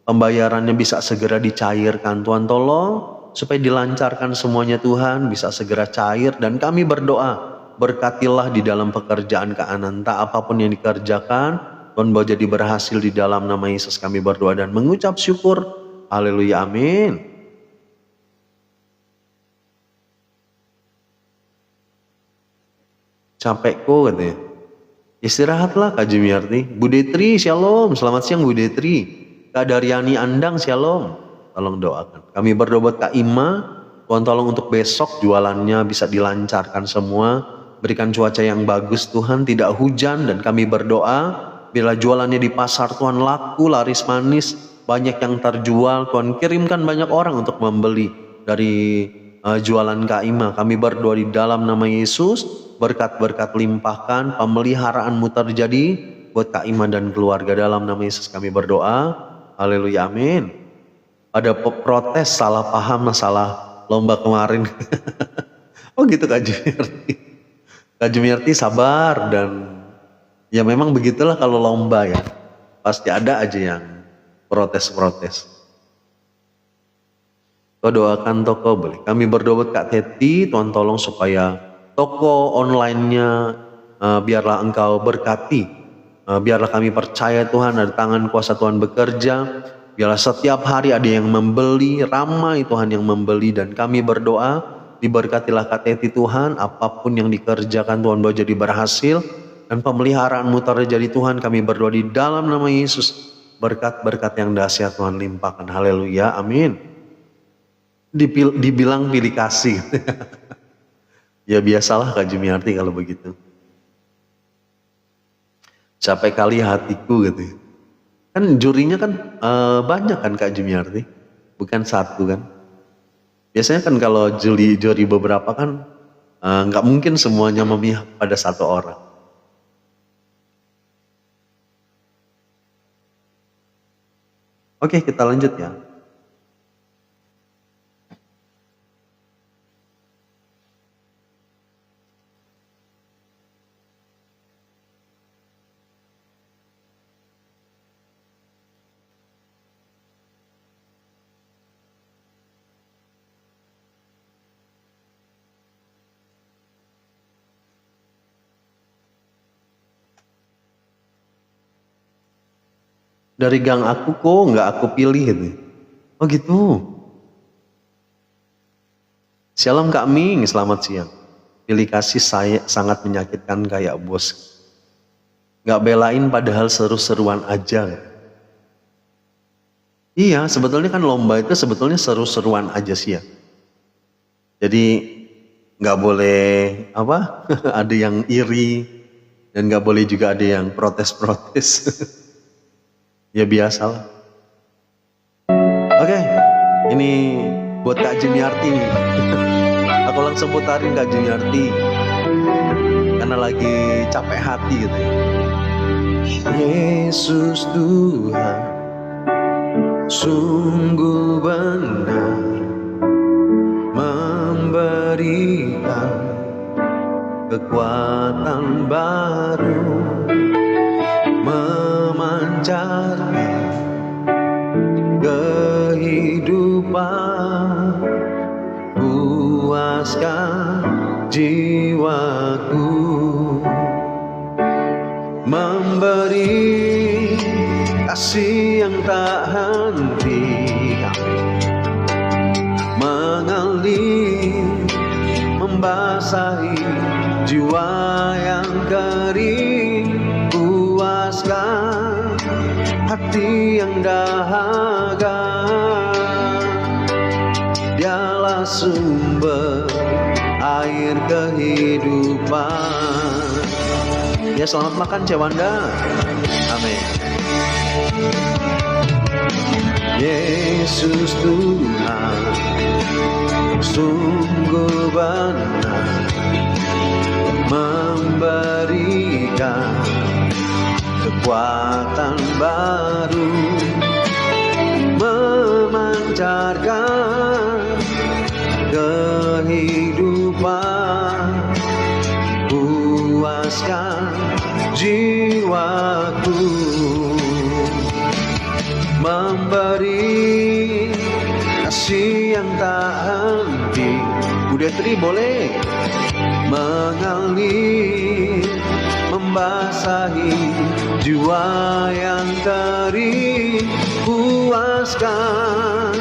pembayarannya bisa segera dicairkan. Tuhan tolong supaya dilancarkan semuanya Tuhan, bisa segera cair. Dan kami berdoa, berkatilah di dalam pekerjaan Kak Ananta, apapun yang dikerjakan Tuhan bawa jadi berhasil di dalam nama Yesus. Kami berdoa dan mengucap syukur. Haleluya, amin. Capek kok katanya. Istirahatlah Kak Jemiarti. Bu Detri, shalom. Selamat siang Bu Detri. Kak Daryani Andang, shalom. Tolong doakan. Kami berdoa buat Kak Ima. Tuhan tolong untuk besok jualannya bisa dilancarkan semua. Berikan cuaca yang bagus Tuhan, tidak hujan. Dan kami berdoa bila jualannya di pasar Tuhan laku, laris manis, banyak yang terjual. Tuhan kirimkan banyak orang untuk membeli dari jualan Kak Ima. Kami berdoa di dalam nama Yesus, berkat-berkat limpahkan, pemeliharaanmu terjadi buat Kak Ima dan keluarga. Dalam nama Yesus kami berdoa. Haleluya, amin. Ada protes salah paham masalah lomba kemarin. Oh gitu Kak Jumiarti. Kak Jumiarti sabar, dan ya memang begitulah kalau lomba ya. Pasti ada aja yang protes-protes. Kau doakan toko boleh. Kami berdoa buat Kak Teti, Tuhan tolong supaya toko online-nya biarlah Engkau berkati. Biarlah kami percaya Tuhan ada tangan kuasa Tuhan bekerja. Biarlah setiap hari ada yang membeli, ramai Tuhan yang membeli, dan kami berdoa diberkatilah Kak Teti Tuhan, apapun yang dikerjakan Tuhan boleh jadi berhasil, dan pemeliharaanmu terjadi Tuhan. Kami berdoa di dalam nama Yesus, berkat-berkat yang dahsyat Tuhan limpahkan. Haleluya, amin. Dibilang pilih kasih. Ya biasalah Kak Jumiarti kalau begitu. Capek kali hatiku gitu. Kan jurinya kan banyak kan Kak Jumiarti, bukan satu kan. Biasanya kan kalau juri beberapa kan nggak mungkin semuanya memihak pada satu orang. Oke, kita lanjut ya. Dari gang aku kok nggak aku pilih gitu. Oh gitu. Shalom Kak Ming, selamat siang. Pilih kasih saya sangat menyakitkan kayak bos. Nggak belain padahal seru-seruan aja. Iya, sebetulnya kan lomba itu sebetulnya seru-seruan aja sih ya. Jadi nggak boleh apa? Ada yang iri, dan nggak boleh juga ada yang protes-protes. Ya biasalah. Oke, ini buat Kak Jumiarti nih. Aku langsung putarin Kak Jumiarti, karena lagi capek hati gitu ya. Yesus Tuhan sungguh benar, memberikan kekuatan baru, memancarkan kehidupan, puaskan jiwaku, memberi kasih yang tak henti, mengalir, membasahi jiwa yang kering, puaskan hati yang dahaga. Dialah sumber air kehidupan. Ya selamat makan Cewanda. Amin. Yesus Tuhan sungguh benar, memberikan kekuatan baru, memancarkan kehidupan, puaskan jiwaku, memberi kasih yang tak henti. Udah Tri boleh mengalir, membasahi jiwa yang kering, puaskan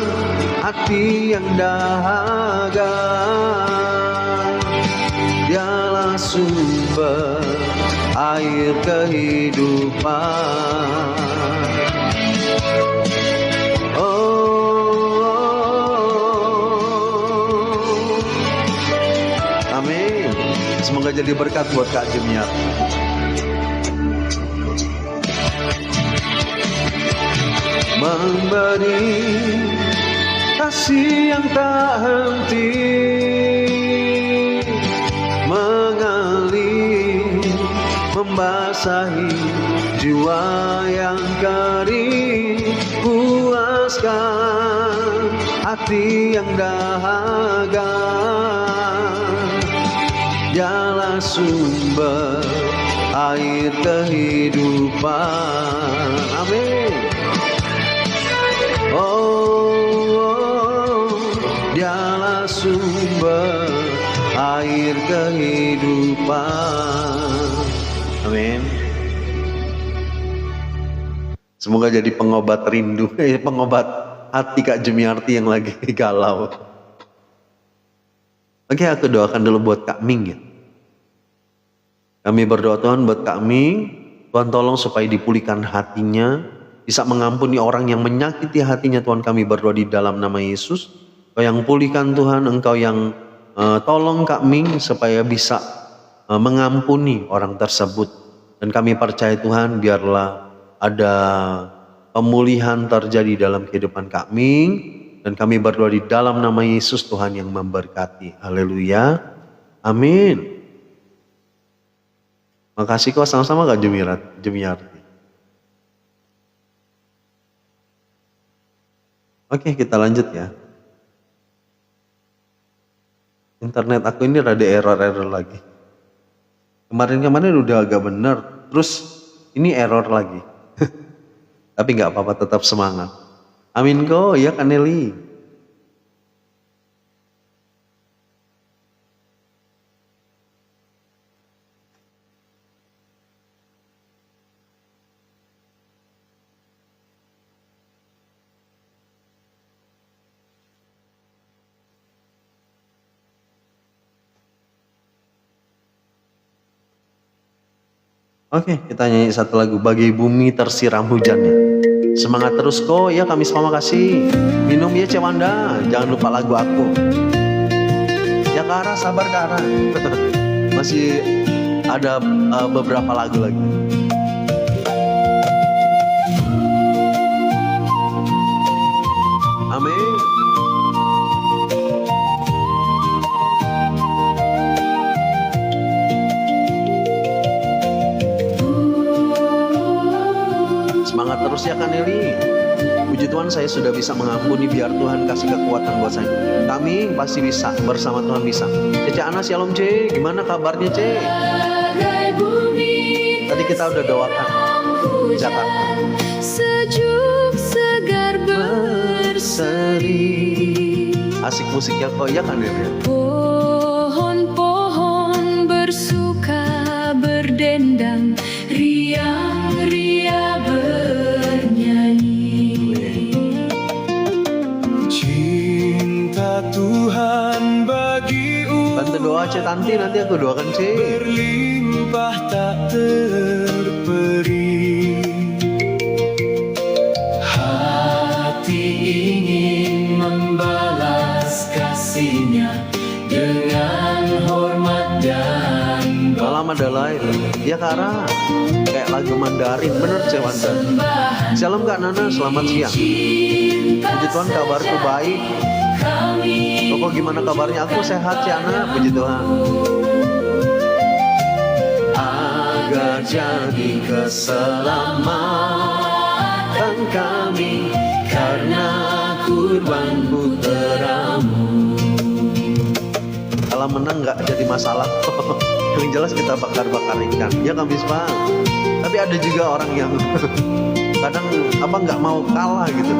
hati yang dahaga. Dialah sumber air kehidupan. Oh, amin. Semoga jadi berkat buat Kak Jumiarti. memberi kasih yang tak henti, mengalir, membasahi jiwa yang kering, puaskan hati yang dahaga. Dialah sumber air kehidupan. Amin. Oh, dialah sumber air kehidupan. Amin. Semoga jadi pengobat rindu, pengobat hati Kak Jumiarti yang lagi galau. Oke, aku doakan dulu buat Kak Ming ya. Kami berdoa Tuhan buat Kak Ming, Tuhan tolong supaya dipulihkan hatinya, bisa mengampuni orang yang menyakiti hatinya. Tuhan, kami berdoa di dalam nama Yesus. Engkau yang pulihkan Tuhan, Engkau yang tolong Kak Ming supaya bisa mengampuni orang tersebut. Dan kami percaya Tuhan, biarlah ada pemulihan terjadi dalam kehidupan Kak Ming. Dan kami berdoa di dalam nama Yesus, Tuhan yang memberkati. Haleluya. Amin. Makasih kok, sama-sama Kak Jumiarti. Oke, kita lanjut ya. Internet aku ini rada error lagi. Kemarin udah agak bener, terus ini error lagi. Tapi nggak apa-apa, tetap semangat. Amin kok, ya Kak Nelly. Oke, kita nyanyi satu lagu, Bagai Bumi Tersiram Hujannya. Semangat terus kok, ya Kamis Mama kasih. Minum ya Cewanda, jangan lupa lagu aku. Ya Kara, sabar Kara. Masih ada beberapa lagu lagi. Amin. Semangat terus ya Kak Nelly. Puji Tuhan, saya sudah bisa mengampuni, biar Tuhan kasih kekuatan buat saya. Kami pasti bisa, bersama Tuhan bisa. Cece Ana, shalom C, gimana kabarnya C? Tadi kita udah doakan Jakarta. Sejuk segar berseri, Asik musiknya kok ya Kak Nelly. pohon-pohon bersuka berdendang, riang-riang bernyanyi. Cinta Tuhan bagi Bantu doa C Tanti, nanti aku doakan C. berlimpah tak terperi. Hati ingin membalas kasihnya dengan hormat dan Malam ada lain. Ya Kara, kayak lagu Mandarin, bener C Wanda. Shalom Kak Nana, selamat siang. Puji Tuhan, kabarku baik. Koko gimana kabarnya? Aku sehat C Ana, puji Tuhan. Agar jadi keselamatan kami, karena kurban putramu. Kalau menang nggak jadi masalah. Yang jelas kita bakar-bakar ikan. Ya Kamis Bang. Tapi ada juga orang yang kadang nggak mau kalah gitu.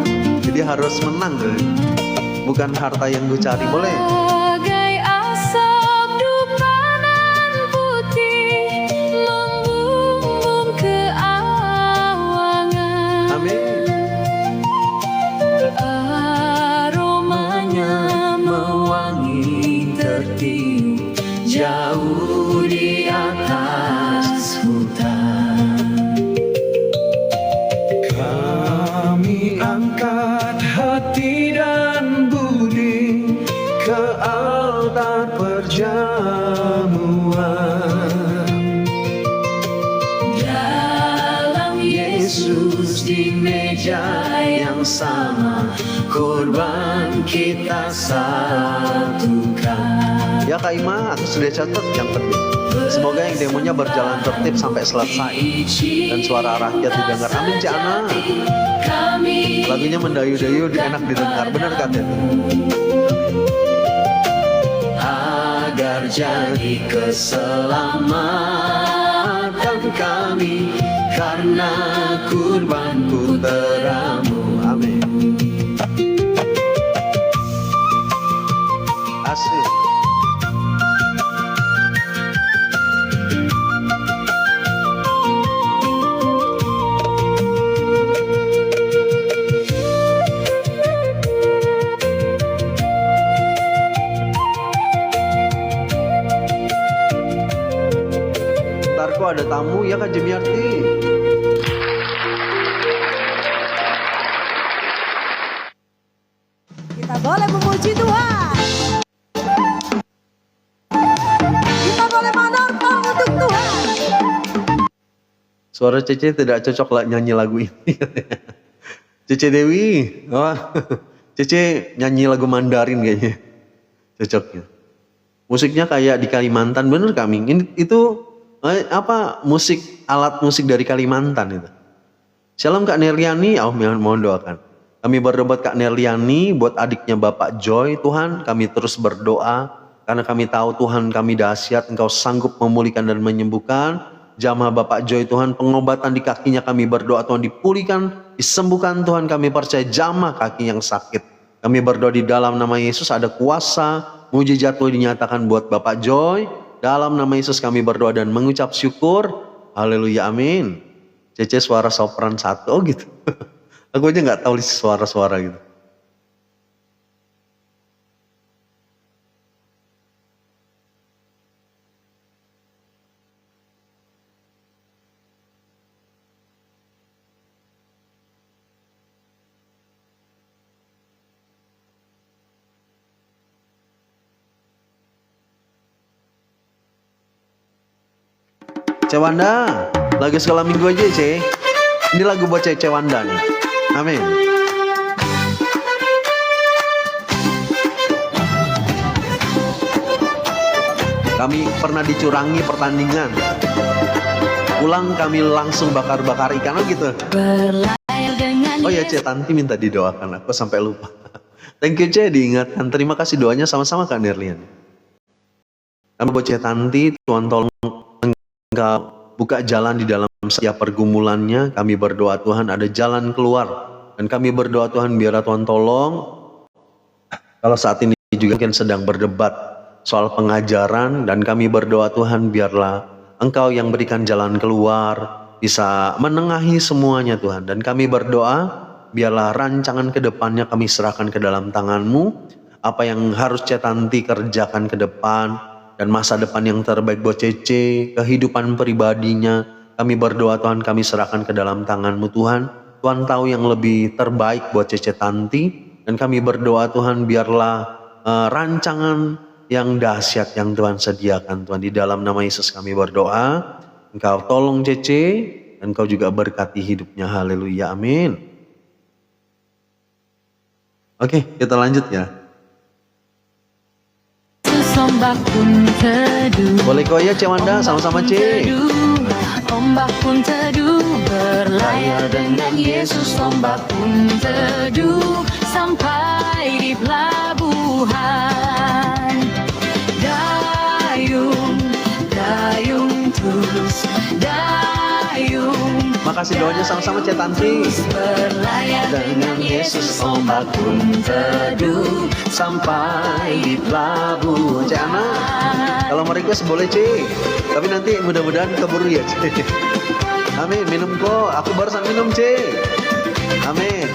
Jadi harus menang gitu. Bukan harta yang gue cari, boleh. Bagai asap dupa nan putih membumbung ke awangan. Amin. Aromanya mewangi tertiup jauh di atas hutan. kami angkat hati dan budi ke Yesus di meja yang sama, korban kita satukan. Ya Kak Ima, aku sudah catat yang penting. Semoga yang demonya berjalan tertib sampai selesai dan suara rakyat didengar. Amin Cik Ana. Lagunya mendayu-dayu, enak didengar. Benar kan itu? Agar jadi keselamatan kami, karena kurban putramu. Amin. Asik. Ntar kok ada tamu ya Kak Jemiarti. Kita boleh memuji Tuhan. Kita boleh menortong untuk Tuhan. Suara Cece tidak cocok lah nyanyi lagu ini. Cece Dewi, oh, Cece nyanyi lagu Mandarin kayaknya, cocoknya. Musiknya kayak di Kalimantan, bener Kami? Itu musik, alat musik dari Kalimantan itu. Shalom Kak Nerliani, mohon doakan. Kami berdoa buat Kak Nerliani, buat adiknya Bapak Joy. Tuhan, kami terus berdoa karena kami tahu Tuhan kami dahsyat, Engkau sanggup memulihkan dan menyembuhkan. Jamah Bapak Joy Tuhan, pengobatan di kakinya kami berdoa Tuhan dipulihkan, disembuhkan Tuhan. Kami percaya jamah kaki yang sakit. Kami berdoa di dalam nama Yesus ada kuasa, mujizat dinyatakan buat Bapak Joy. Dalam nama Yesus kami berdoa dan mengucap syukur. Haleluya, amin. Cece suara sopran 1, oh gitu. Aku aja nggak tahu suara-suara gitu. Cewanda, lagu sekolah minggu aja Ce. Ini lagu buat Cewanda nih. Amin. Kami pernah dicurangi pertandingan. Pulang kami langsung bakar-bakar ikan, oh gitu. Berlayar dengan Oh ya Ce, Tanti minta didoakan, aku sampai lupa. Thank you Ce, diingatkan. Terima kasih doanya sama-sama Kak Nerlian. Kami buat Ce Tanti, Tuhan tolong Engkau buka jalan di dalam setiap pergumulannya. Kami berdoa Tuhan ada jalan keluar. Dan kami berdoa Tuhan biarlah Tuhan tolong. Kalau saat ini juga mungkin sedang berdebat soal pengajaran. Dan kami berdoa Tuhan biarlah Engkau yang berikan jalan keluar. Bisa menengahi semuanya Tuhan. Dan kami berdoa biarlah rancangan ke depannya kami serahkan ke dalam tangan-Mu. Apa yang harus Cetanti kerjakan ke depan. Dan masa depan yang terbaik buat Cece, kehidupan pribadinya. Kami berdoa Tuhan kami serahkan ke dalam tangan-Mu Tuhan. Tuhan tahu yang lebih terbaik buat Cece Tanti. Dan kami berdoa Tuhan biarlah rancangan yang dahsyat yang Tuhan sediakan Tuhan. Di dalam nama Yesus kami berdoa. Engkau tolong Cece dan Engkau juga berkati hidupnya. Haleluya, amin. Oke, kita lanjut ya. ombak pun teduh. Boleh kok ya Cewanda, sama-sama C. Ombak pun teduh, berlayar dengan Yesus. Ombak pun teduh, sampai di pelabuhan. Dayung, dayung terus, dayung. Makasih doanya sama-sama C Tanti. Berlayar dengan Yesus, ombak pun teduh, sampai di pelabuhan. C Ana, kalau mau request boleh C. Tapi nanti mudah-mudahan keburu ya C. Amin, minum kok. Aku barusan minum C. Amin.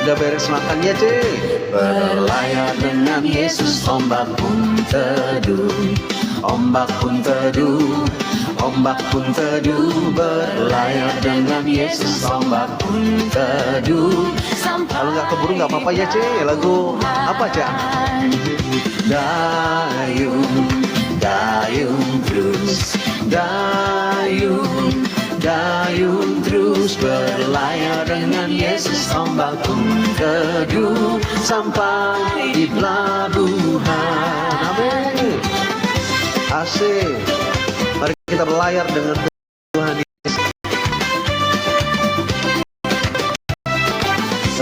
Udah beres makan ya C. Berlayar dengan Yesus, ombak pun teduh, ombak pun teduh, ombak pun teduh. Berlayar dengan Yesus, ombak pun teduh. Kalau nggak keburu nggak apa-apa ya C. Lagu apa C? Dayung, Dayung terus berlayar dengan Yesus, ombak pun teduh sampai di pelabuhan. Amin. Asik. Mari kita berlayar dengan Tuhan Yesus.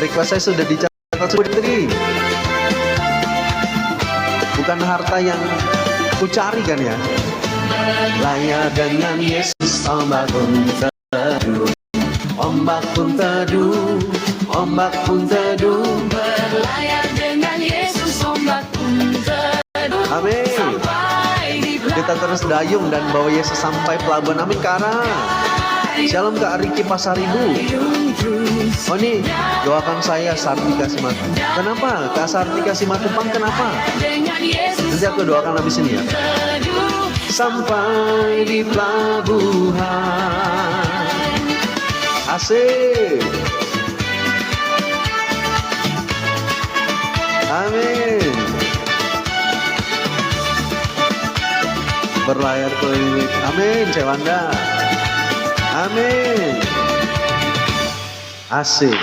Request saya sudah dicatat sendiri. Bukan harta yang ku cari kan ya. Berlayar dengan Yesus, ombak pun teduh, ombak pun teduh, ombak pun teduh. Berlayar dengan Yesus, ombak pun teduh. Amin. Sampai di Kita terus dayung dan bawa Yesus sampai pelabuhan. Amin Kara. Shalom Kak Riki Pasaribu. Oh nih, doakan saya Sartika Simatu. Kenapa? Kak Sartika Simatupang kenapa? dengan Yesus, Nanti aku doakan habis ini ya. teduh. Sampai di pelabuhan. Asik. Amin. Berlayar keliling. Amin, Cewanda. Amin. Asik.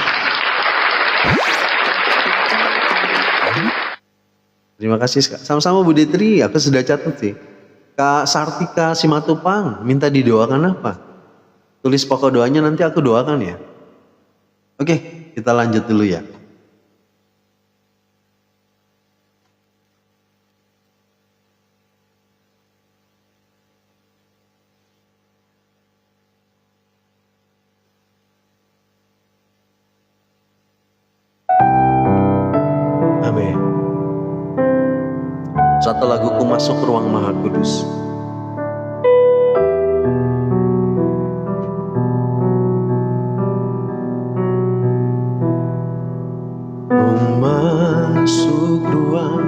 Terima kasih Kak. Sama-sama Bu Detri, aku sudah catat sih. Kak Sartika Simatupang, minta didoakan apa? Tulis pokok doanya, nanti aku doakan ya. Oke, kita lanjut dulu ya. Amin. Satu laguku masuk ruang Maha Kudus. Masuk ruang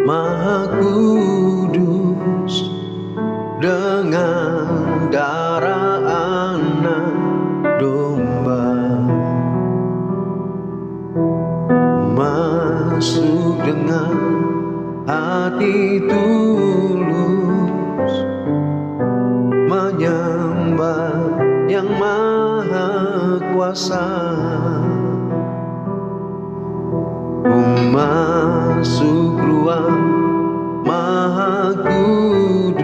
Maha Kudus dengan darah anak domba. Masuk dengan hati tulus, menyembah yang maha kuasa. Masuk ruang Maha Kudus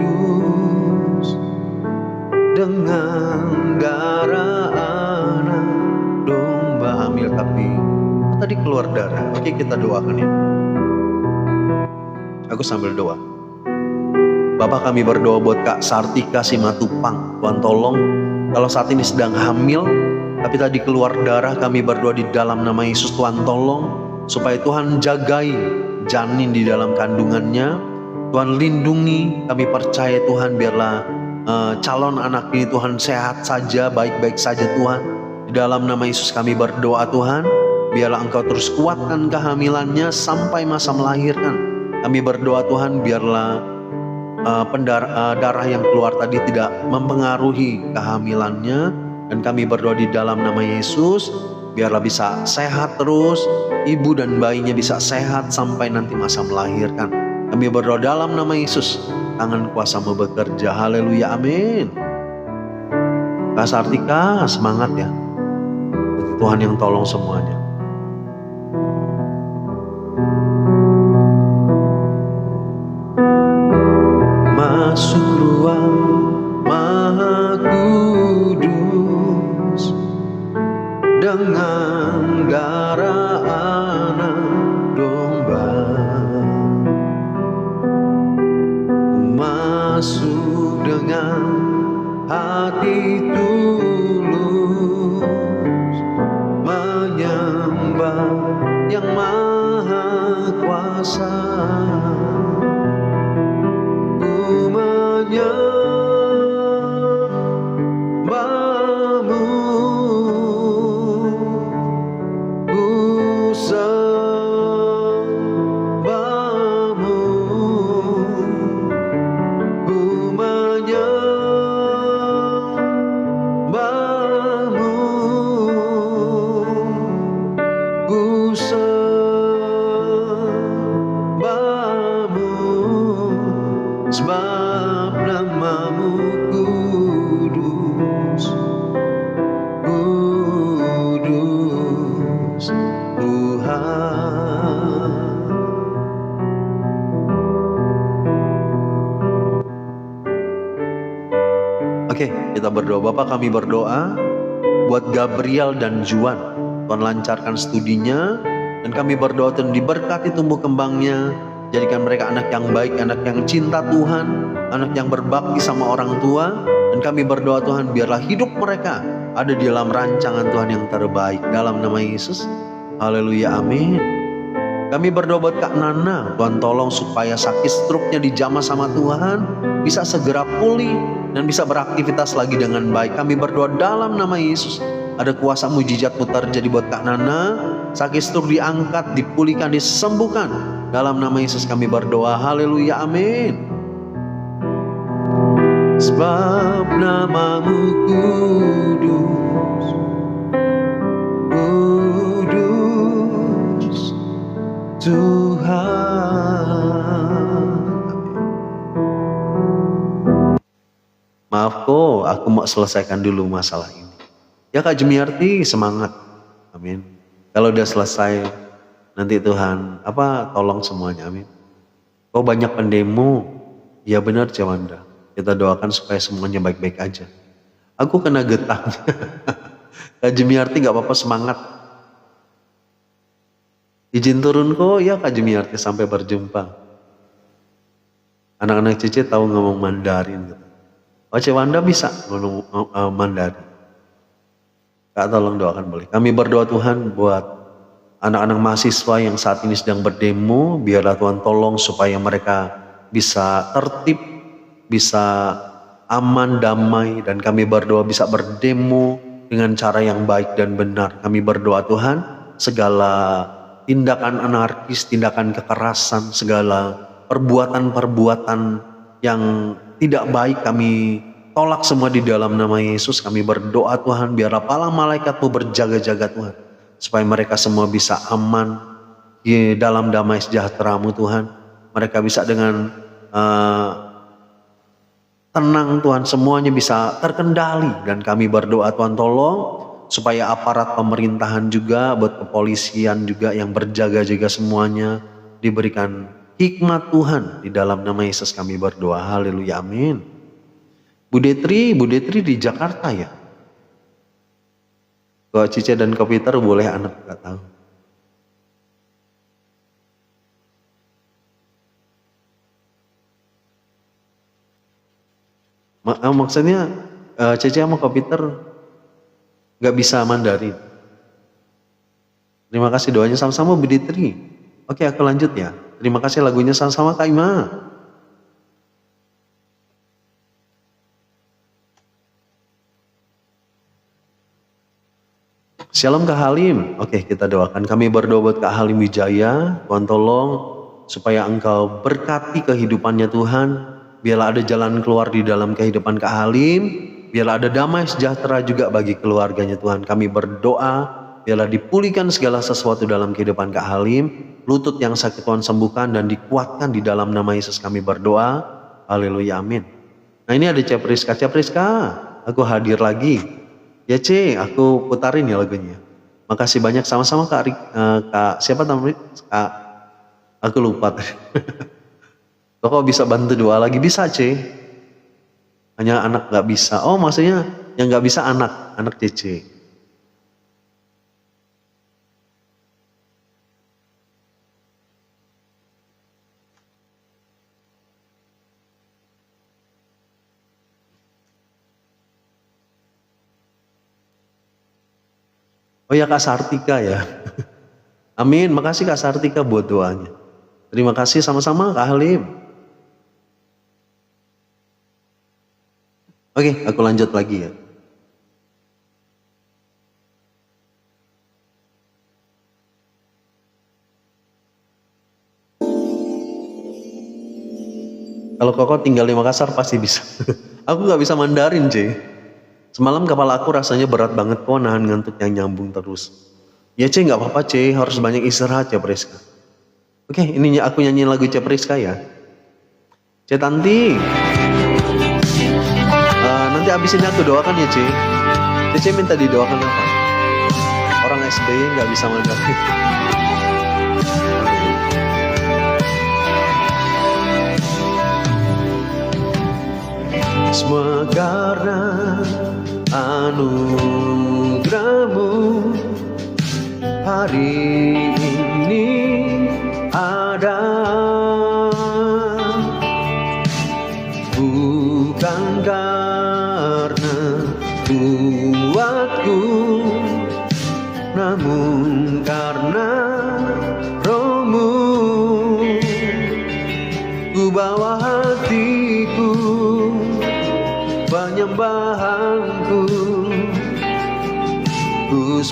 dengan darah anak domba. Ambil tapi tadi keluar darah. Oke, kita doakan ya. Aku sambil doa. Bapak, kami berdoa buat Kak Sartika Simatupang. Tuhan tolong, kalau saat ini sedang hamil tapi tadi keluar darah, kami berdoa di dalam nama Yesus. Tuhan tolong supaya Tuhan jagai janin di dalam kandungannya. Tuhan lindungi, kami percaya Tuhan, biarlah calon anak ini Tuhan sehat saja, baik-baik saja Tuhan. Di dalam nama Yesus kami berdoa Tuhan, biarlah Engkau terus kuatkan kehamilannya sampai masa melahirkan. Kami berdoa Tuhan, biarlah darah yang keluar tadi tidak mempengaruhi kehamilannya. Dan kami berdoa di dalam nama Yesus, biarlah bisa sehat terus, ibu dan bayinya bisa sehat sampai nanti masa melahirkan. Kami berdoa dalam nama Yesus, tangan kuasa-Mu bekerja. Haleluya, amin. Kak Sartika, semangat ya. Tuhan yang tolong semuanya. Masuk ruang Maha Kudus dengan darah anak domba. Masuk dengan hati tulus, menyembah yang maha kuasa. Ku menyembah-Mu, ku sembah-Mu, ku menyembah-Mu, ku sembah-Mu Kita berdoa. Bapak, kami berdoa buat Gabriel dan Juan. Tuhan lancarkan studinya, dan kami berdoa Tuhan diberkati tumbuh kembangnya. Jadikan mereka anak yang baik, anak yang cinta Tuhan, anak yang berbakti sama orang tua. Dan kami berdoa Tuhan, biarlah hidup mereka ada di dalam rancangan Tuhan yang terbaik. Dalam nama Yesus, haleluya, amin. Kami berdoa buat Kak Nana, Tuhan tolong supaya sakit stroke-nya dijamah sama Tuhan, bisa segera pulih dan bisa beraktivitas lagi dengan baik. Kami berdoa dalam nama Yesus, ada kuasa mujizat-Mu terjadi buat Kak Nana, sakit stroke diangkat, dipulihkan, disembuhkan. Dalam nama Yesus kami berdoa, haleluya, amin. Sebab nama-Mu kudus, kudus Tuhan. Maaf kok, aku mau selesaikan dulu masalah ini. Ya Kak Jumiarti, semangat. Amin. Kalau udah selesai, nanti Tuhan tolong semuanya, amin. Kok banyak pendemo? Ya benar Cewanda. Kita doakan supaya semuanya baik-baik aja. Aku kena getahnya. Kak Jumiarti gak apa-apa, semangat. Izin turun kok, ya Kak Jumiarti, sampai berjumpa. Anak-anak Cici tahu ngomong Mandarin gitu. Oh Cewanda bisa ngomong Mandarin. Kak tolong doakan boleh. Kami berdoa Tuhan buat anak-anak mahasiswa yang saat ini sedang berdemo. Biarlah Tuhan tolong supaya mereka bisa tertib, bisa aman, damai. Dan kami berdoa bisa berdemo dengan cara yang baik dan benar. Kami berdoa Tuhan, segala tindakan anarkis, tindakan kekerasan, segala perbuatan-perbuatan yang tidak baik kami tolak semua di dalam nama Yesus. Kami berdoa Tuhan, biarlah para malaikat-Mu berjaga-jaga Tuhan, supaya mereka semua bisa aman di dalam damai sejahtera-Mu Tuhan. Mereka bisa dengan tenang Tuhan, semuanya bisa terkendali. Dan kami berdoa Tuhan tolong supaya aparat pemerintahan juga, buat kepolisian juga yang berjaga-jaga semuanya diberikan hikmat Tuhan. Di dalam nama Yesus kami berdoa, haleluya, amin. Bu Detri di Jakarta ya? Kok Cice dan Kak Peter boleh, anak gak tahu. Maksudnya Cice sama Kak Peter gak bisa Mandarin. Terima kasih doanya sama-sama Bu Detri. Oke, aku lanjut ya. Terima kasih lagunya sama-sama Kak Ima. Shalom Kak Halim. Oke, kita doakan. Kami berdoa buat Kak Halim Wijaya. Tuhan tolong supaya Engkau berkati kehidupannya Tuhan. Biarlah ada jalan keluar di dalam kehidupan Kak Halim. Biarlah ada damai sejahtera juga bagi keluarganya Tuhan. Kami berdoa biarlah dipulihkan segala sesuatu dalam kehidupan Kak Halim. Lutut yang sakit Tuhan sembuhkan dan dikuatkan di dalam nama Yesus kami berdoa. Haleluya, amin. Nah ini ada Cepriska. Cepriska, aku hadir lagi. Ya C, aku putarin ya lagunya. Makasih banyak sama-sama Kak siapa namanya? Kak, aku lupa. Kok bisa bantu doa lagi? Bisa C. Hanya anak gak bisa. Oh maksudnya yang gak bisa anak CC. Oh ya Kak Sartika ya. Amin, makasih Kak Sartika buat doanya. Terima kasih sama-sama Kak Halim. Oke, aku lanjut lagi ya. Kalau Koko tinggal di Makassar pasti bisa. Aku gak bisa Mandarin C. Semalam kepala aku rasanya berat banget kok, nahan ngantuk yang nyambung terus. Ya C, gak apa-apa C, harus banyak istirahat ya Priska. Oke, ini aku nyanyiin lagu C Priska ya. C Tanti. Nanti abis ini aku doakan ya C. C minta didoakan apa? Orang SBY gak bisa Mandarin. Semua karena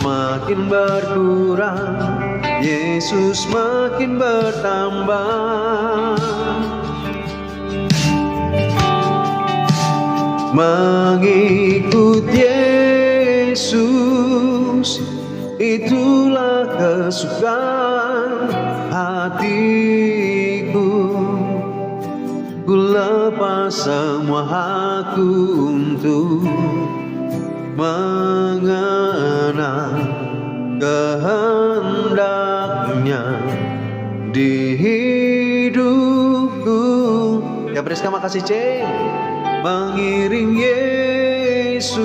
makin berkurang, Yesus makin bertambah. Mengikut Yesus, itulah kesukaan hatiku. Ku lepas semua hakku untuk mengenal kehendaknya di hidupku. Ya Priska, makasih Ceng. Mengiring Yesus,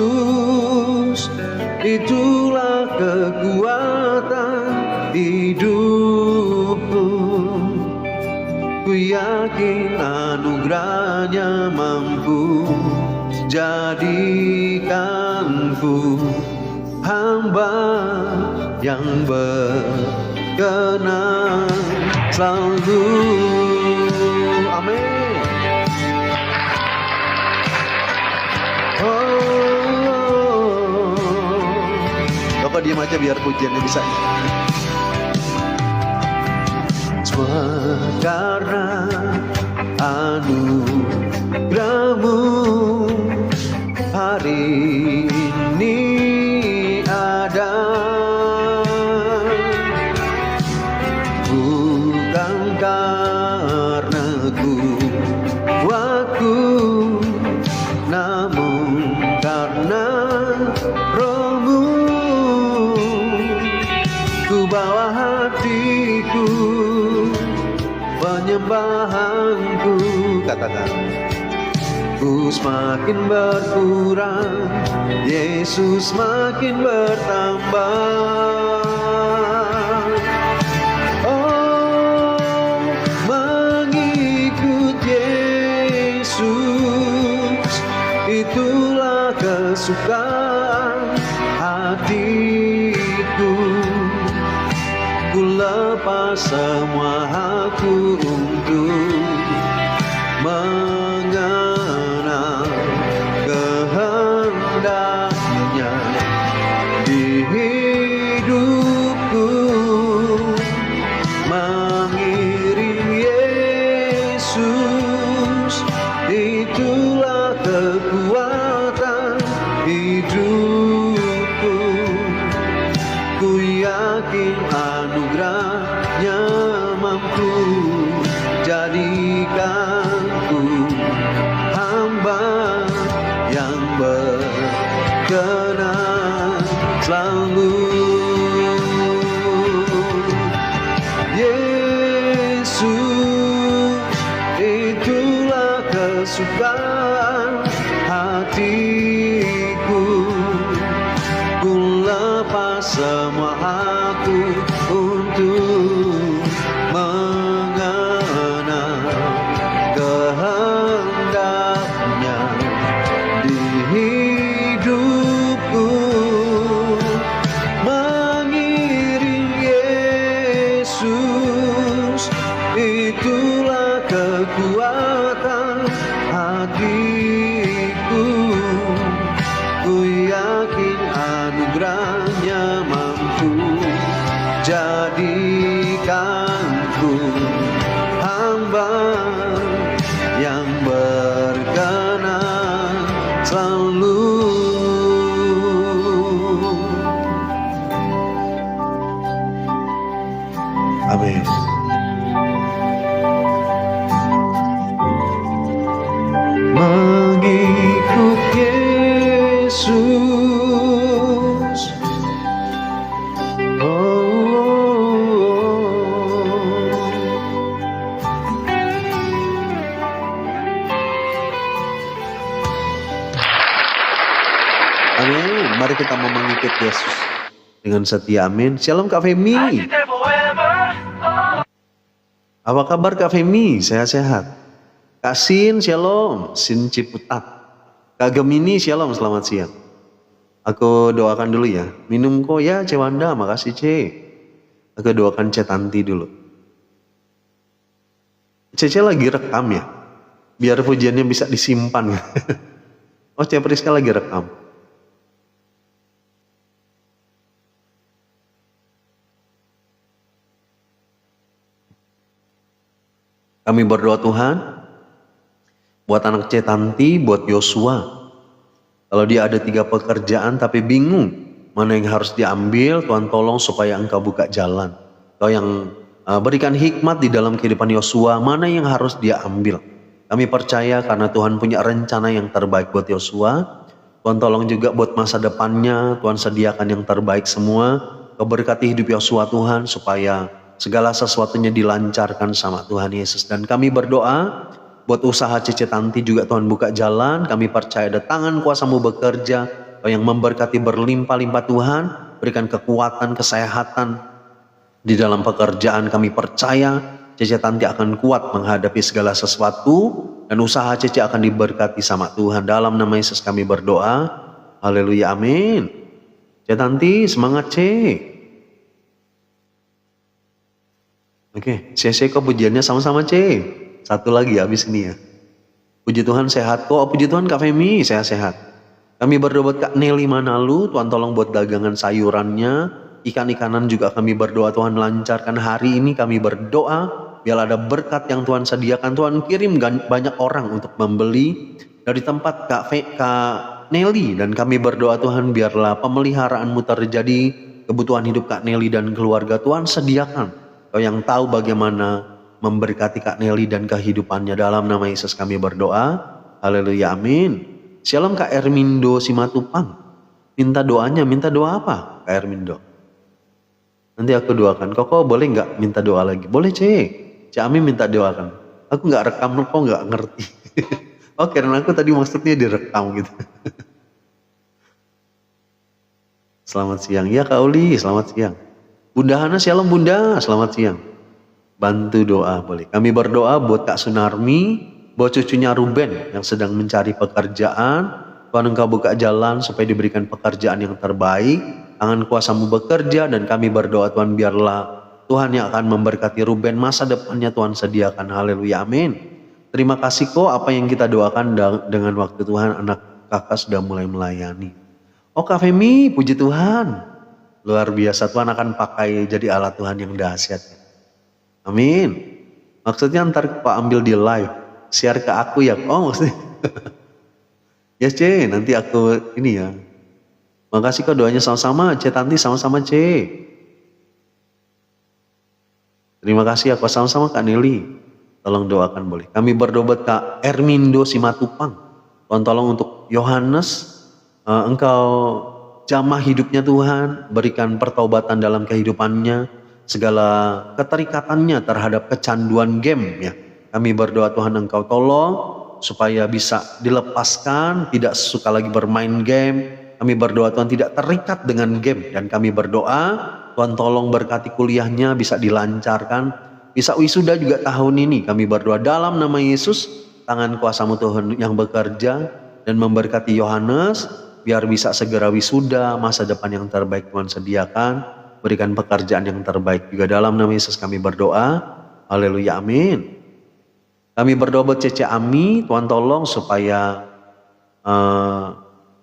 itulah kekuatan hidupku. Ku yakin anugerahnya mampu jadikanku hamba yang berkenan selalu. Amin. Bapak diam aja biar pujiannya bisa. Semua karena anugerahmu hari ini ada, bukan karena kuatku, namun karena Roh-Mu. Ku bawa hatiku, penyembahanku, katakan. Ku semakin berkurang, Yesus makin bertambah. Oh, mengikut Yesus, itulah kesukaan hatiku. Ku lepas semua hakku untuk mengenal kehendaknya di hidupku. Mengiring Yesus, itulah kekuatan hidupku. Ku yakin anugerahnya mampu jadikanku hamba yang berkenan selalu. Yesus, itulah kesukaan hatiku. Ku lepas semua aku untuk mengenal kehendaknya di hidupku. Mengiring Yesus, itulah kekuatan hatiku. Ku yakin anugerahnya mampu jadikanku hamba yang berkenan selalu. Amin. Mengikut Yesus, amin. Mari kita mau mengikut Yesus dengan setia. Amin. Shalom Kak Femi. Apa kabar Kak Femi? Sehat-sehat. Kak Sin, shalom. Sin Ciputat. Kak Gemini, shalom. Selamat siang. Aku doakan dulu ya. Minum kok ya Cewanda, makasih C. Aku doakan C Tanti dulu. Cece lagi rekam ya. Biar pujiannya bisa disimpan. Oh, C Priska lagi rekam. Kami berdoa Tuhan, buat anak C Tanti, buat Yosua. Kalau dia ada 3 pekerjaan tapi bingung mana yang harus diambil, Tuhan tolong supaya Engkau buka jalan. Kau yang berikan hikmat di dalam kehidupan Yosua, mana yang harus dia ambil. Kami percaya karena Tuhan punya rencana yang terbaik buat Yosua. Tuhan tolong juga buat masa depannya, Tuhan sediakan yang terbaik semua. Kau berkati hidup Yosua Tuhan supaya segala sesuatunya dilancarkan sama Tuhan Yesus. Dan kami berdoa buat usaha Cece Tanti juga Tuhan buka jalan. Kami percaya ada tangan kuasa-Mu bekerja. Kau yang memberkati berlimpah-limpah Tuhan. Berikan kekuatan, kesehatan di dalam pekerjaan. Kami percaya Cece Tanti akan kuat menghadapi segala sesuatu. Dan usaha Cece akan diberkati sama Tuhan. Dalam nama Yesus kami berdoa. Haleluya, amin. Cece Tanti semangat C. Oke, C kok pujiannya sama-sama C. Satu lagi habis ini ya. Puji Tuhan sehat kok. Puji Tuhan Kak Femi sehat-sehat. Kami berdoa buat Kak Nelly Manalu. Tuhan tolong buat dagangan sayurannya. Ikan-ikanan juga kami berdoa Tuhan lancarkan hari ini. Kami berdoa biar ada berkat yang Tuhan sediakan. Tuhan kirim banyak orang untuk membeli dari tempat Kak Nelly. Dan kami berdoa Tuhan biarlah pemeliharaan-Mu terjadi. Kebutuhan hidup Kak Nelly dan keluarga Tuhan sediakan. Kau yang tahu bagaimana memberkati Kak Nelly dan kehidupannya. Dalam nama Yesus kami berdoa. Haleluya, amin. Shalom Kak Ermindo Simatupang. Minta doanya, minta doa apa Kak Ermindo? Nanti aku doakan. Koko boleh nggak minta doa lagi? Boleh Cik Ami minta doakan. Aku nggak rekam kok nggak ngerti. Oh karena aku tadi maksudnya direkam gitu. Selamat siang. Ya Kak Uli, selamat siang. Bunda Hana, shalom Bunda, selamat siang. Bantu doa boleh. Kami berdoa buat Kak Sunarmi, buat cucunya Ruben yang sedang mencari pekerjaan. Tuhan Engkau buka jalan supaya diberikan pekerjaan yang terbaik. Tangan kuasa-Mu bekerja dan kami berdoa Tuhan biarlah Tuhan yang akan memberkati Ruben. Masa depannya Tuhan sediakan. Haleluya, amin. Terima kasih kok apa yang kita doakan dengan waktu Tuhan. Anak kakak sudah mulai melayani. Oh Kak Femi, puji Tuhan. Luar biasa, Tuhan akan pakai jadi alat Tuhan yang dahsyat. Amin. Maksudnya ntar Pak ambil di live, share ke aku ya. Oh maksudnya. Ya C, nanti aku ini ya. Makasih kok doanya sama-sama, C Tanti sama-sama C. Terima kasih aku sama-sama Kak Nelly. Tolong doakan boleh. Kami berdoa buat Kak Ermindo Simatupang. Tuhan tolong untuk Yohanes, Engkau jamah hidupnya Tuhan, berikan pertobatan dalam kehidupannya, segala keterikatannya terhadap kecanduan game ya. Kami berdoa Tuhan Engkau tolong supaya bisa dilepaskan, tidak suka lagi bermain game. Kami berdoa Tuhan tidak terikat dengan game dan kami berdoa Tuhan tolong berkati kuliahnya bisa dilancarkan, bisa wisuda juga tahun ini. Kami berdoa dalam nama Yesus, tangan kuasa-Mu Tuhan yang bekerja dan memberkati Yohanes. Biar bisa segera wisuda, masa depan yang terbaik Tuhan sediakan, berikan pekerjaan yang terbaik juga dalam nama Yesus kami berdoa. Haleluya, amin. Kami berdoa buat Cece Ami, Tuhan tolong supaya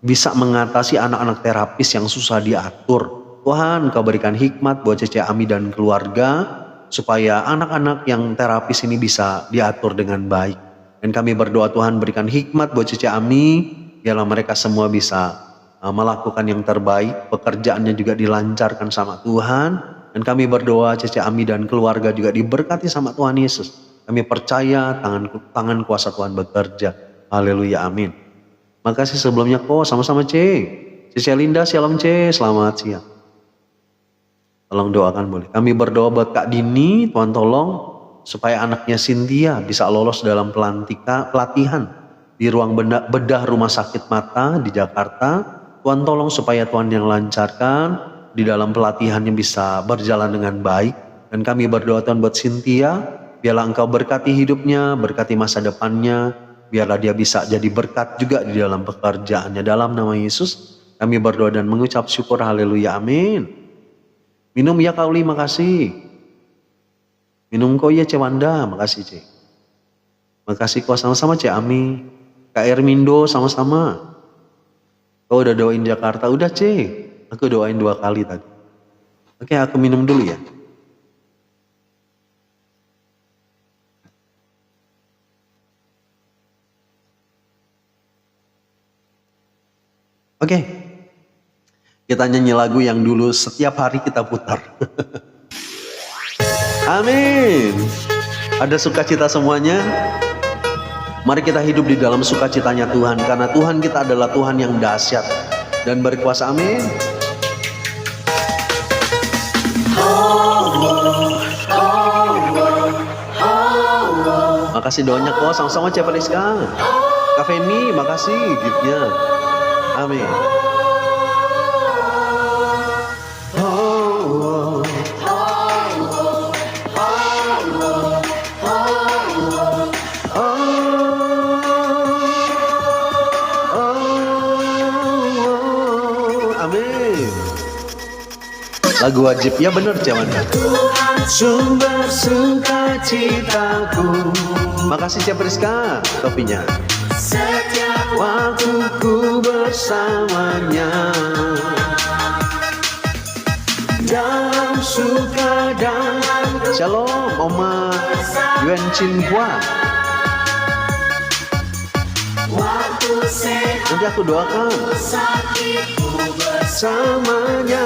bisa mengatasi anak-anak terapis yang susah diatur. Tuhan Kau berikan hikmat buat Cece Ami dan keluarga, supaya anak-anak yang terapis ini bisa diatur dengan baik. Dan kami berdoa Tuhan berikan hikmat buat Cece Ami, biarlah mereka semua bisa melakukan yang terbaik, pekerjaannya juga dilancarkan sama Tuhan. Dan kami berdoa Cece Ami dan keluarga juga diberkati sama Tuhan Yesus. Kami percaya tangan kuasa Tuhan bekerja. Haleluya, amin. Makasih sebelumnya kok sama-sama C. Cece Linda, shalom C, selamat siang. Tolong doakan boleh. Kami berdoa buat Kak Dini, Tuhan tolong supaya anaknya Cynthia bisa lolos dalam pelatihan di ruang bedah rumah sakit mata di Jakarta. Tuhan tolong supaya Tuhan yang lancarkan di dalam pelatihannya bisa berjalan dengan baik. Dan kami berdoa Tuhan buat Cynthia, biarlah Engkau berkati hidupnya, berkati masa depannya, biarlah dia bisa jadi berkat juga di dalam pekerjaannya. Dalam nama Yesus kami berdoa dan mengucap syukur. Haleluya, amin. Minum ya Kak Uli, makasih. Minum kok ya Cewanda, makasih C. Makasih kok sama-sama C Ami. Kak Ermindo sama-sama. Kau udah doain Jakarta? Udah C. Aku doain 2 kali tadi. Oke, aku minum dulu ya. Oke, kita nyanyi lagu yang dulu setiap hari kita putar. Amin. Ada sukacita semuanya. Mari kita hidup di dalam sukacitanya Tuhan, karena Tuhan kita adalah Tuhan yang dahsyat dan berkuasa. Amin. Makasih doanya kok, sama-sama Cep Rizka. Kak Femi, makasih giftnya. Amin. Amin. Lagu wajib, ya bener cuman. Tuhan sumber sukacitaku, Makasih Cep Rizka, topinya. setiap waktu ku bersamanya. Dalam suka dan Shalom, Oma Yuan Chin Hua. waktu sehat Nanti aku doakan. sakitku bersamanya.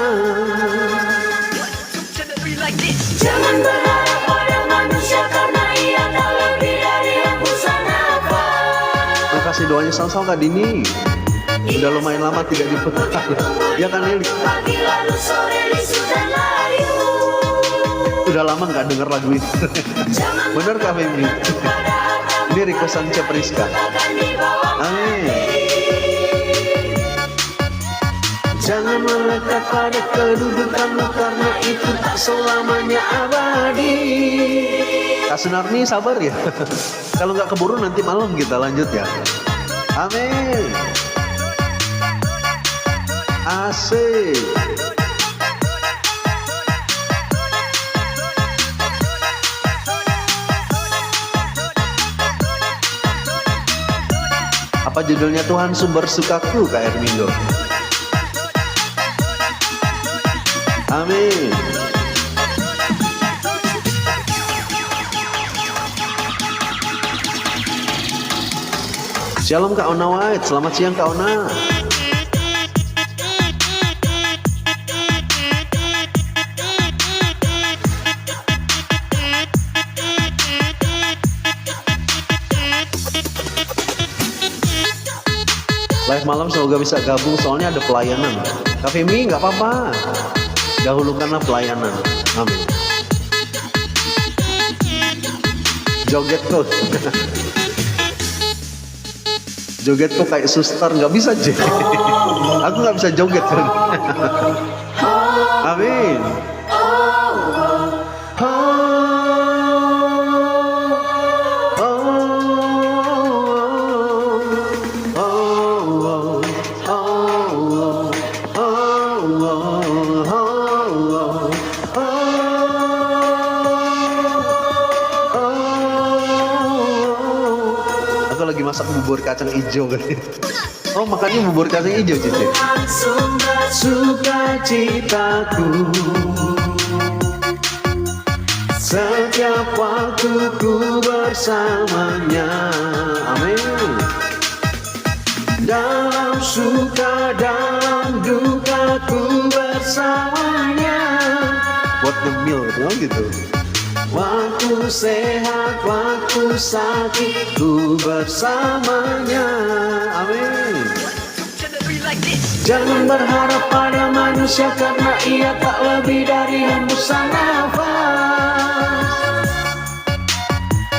Jangan berharap pada manusia karena ia tak lebih dari hembusan nafas. Makasih doanya sama-sama Kak Dini. Udah lumayan lama tidak diputar. Ya kan Eli? Pagi lalu sore risu dan layu. Udah lama nggak denger lagu ini. Bener Kak Femi? Ini requestan Cep Rizka. Amin. Jangan melekat pada kedudukanmu karena itu tak selamanya abadi. Kak Sunarni sabar ya. Kalau nggak keburu nanti malam kita lanjut ya. Amin. Asik. Apa judulnya? Tuhan sumber sukaku, Kak Ermindo. Amin. Shalom Kak Ona White, selamat siang Kak Ona. Live malam semoga bisa gabung soalnya ada pelayanan. Kak Femi nggak apa-apa, dahulukanlah pelayanan. Amin. Joget kok. Joget kok kayak suster, nggak bisa J. Aku nggak bisa joget kan. Amin. Aku lagi masak bubur kacang hijau kan. Oh makannya bubur kacang hijau Cici. Sumber sukacitaku, setiap waktu ku bersamanya. Amin. Dalam suka dalam duka ku bersamanya. Buat ngemil gitu. Waktu sehat, waktu sakit ku bersamanya. Amin. Jangan berharap pada manusia karena ia tak lebih dari hembusan nafas.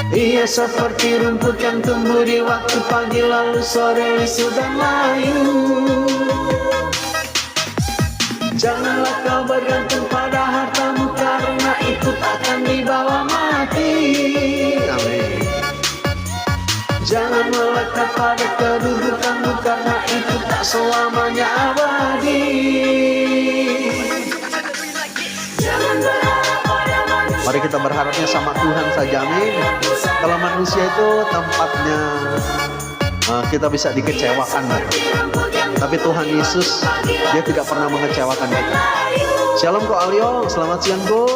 Ia seperti rumput yang tumbuh di waktu pagi lalu sore sudah layu. Janganlah kau bergantung pada hartamu karena itu takkan dibawa mati. Amin. Jangan melekat pada kedudukanmu karena itu tak selamanya abadi. Jangan berharap pada manusia. Mari kita berharapnya sama Tuhan saja. Amin. Kalau manusia itu tempatnya kita bisa dikecewakan. Tapi Tuhan Yesus, dia tidak pernah mengecewakan kita. Shalom Ko Alio, selamat siang Ko.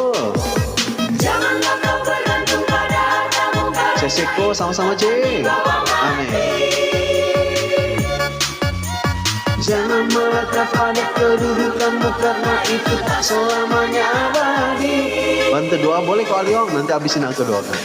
Janganlah kau bergantung pada hartamu karena Ceseko, sama-sama C. Amin. Jangan melekat pada kedudukanmu, karena itu tak selamanya abadi. Bantu doa boleh kok Aliong, nanti abisin aku doakan.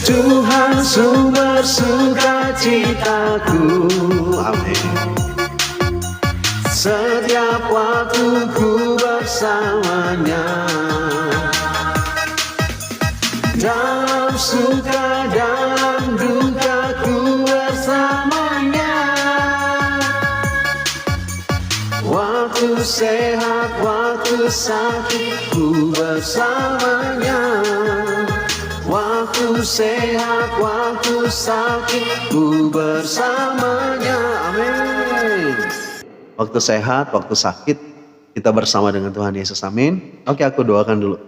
Tuhan sumber sukacitaku, amin. Setiap waktu ku bersamanya, dalam suka dalam duka ku bersamanya. Waktu sehat, waktu sakit ku bersamanya. Waktu sehat, waktu sakit, ku bersamanya. Amin. Waktu sehat, waktu sakit, kita bersama dengan Tuhan Yesus. Amin. Oke, aku doakan dulu.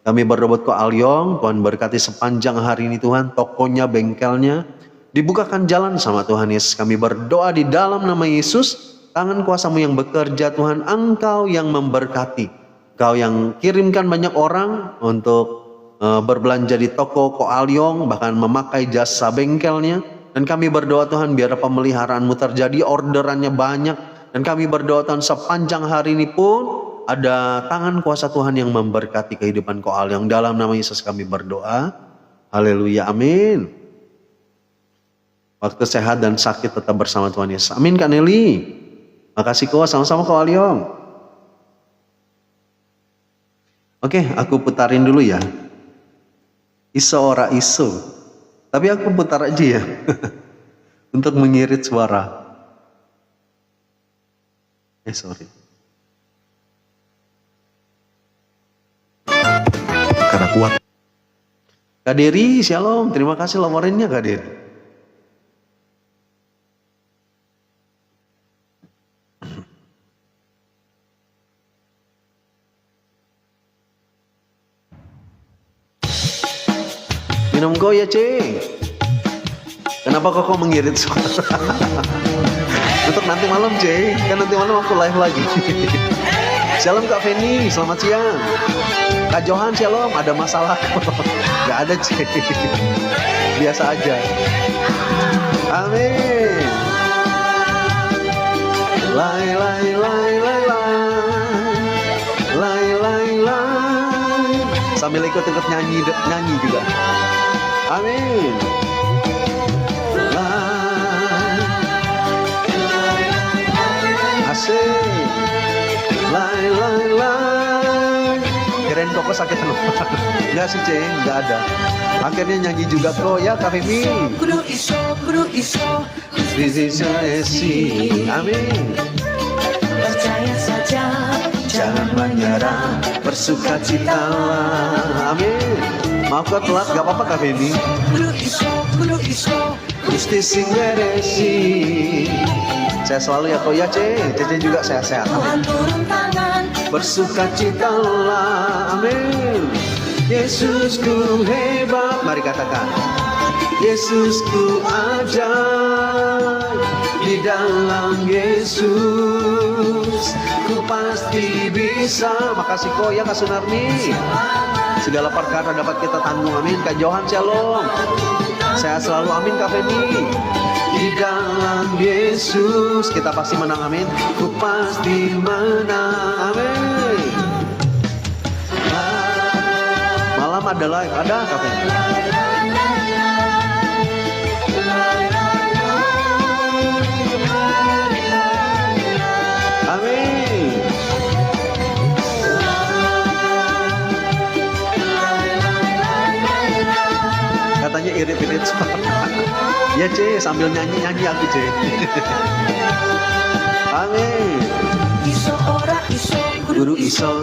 Kami berdoa buat Ko Alyong, Tuhan berkati sepanjang hari ini Tuhan, tokonya, bengkelnya, dibukakan jalan sama Tuhan Yesus. Kami berdoa di dalam nama Yesus, tangan kuasa-Mu yang bekerja Tuhan, Engkau yang memberkati. Engkau yang kirimkan banyak orang untuk berbelanja di toko Ko Alyong, bahkan memakai jasa bengkelnya. Dan kami berdoa Tuhan, biar pemeliharaanmu terjadi, orderannya banyak. Dan kami berdoa Tuhan, sepanjang hari ini pun ada tangan kuasa Tuhan yang memberkati kehidupan Ko Alyong. Dalam nama Yesus kami berdoa. Haleluya, amin. Waktu sehat dan sakit tetap bersama Tuhan Yesus. Amin Kak Nelly. Makasih Ko, sama-sama Ko Alyong. Oke, aku putarin dulu ya. Iso ora iso, tapi aku putar aja ya untuk mengirit suara. Sorry. Karena kuat. Kak Dery, shalom. Terima kasih laporannya Kak Dery. Minum kok ya Cing. Kenapa kok mengirit suara? Untuk nanti malam Cing. Kan nanti malam aku live lagi. Shalom Kak Feni, selamat siang. Kak Johan shalom, ada masalah kok? Gak ada Cing. Biasa aja. Amin. Lai lai lai lai lai lai lai. Sambil ikut-ikut nyanyi juga. Amin. Asik. Lai lai lai. Kirain kok sakit lupa. Enggak sih Ceng, enggak ada. Akhirnya nyanyi juga kok ya Kak Femi. Kudu iso. Amin. Percaya saja, Jangan menyerah, bersukacitalah. Amin. Maaf kok telat, gak apa-apa Kak Femi. kudu iso. Gusti sing beresi. Saya selalu ya kok ya Cece juga sehat-sehat. Tuhan turun tangan, Bersukacitalah. Amin. Yesusku hebat. Mari katakan. Yesusku ajaib. Di dalam Yesus ku pasti bisa. Makasih kok ya Kak Sunarni. Segala perkara dapat kita tanggung. Amin. Kak Johan shalom. Saya selalu amin Kak Feni. Di dalam Yesus kita pasti menang. Amin. Ku pasti menang. Amin. Malam ada live. Ada Kak Feni. Amin. Katanya irit-irit suara. Ya C, sambil nyanyi-nyanyi aku C. Amin. iso ora iso,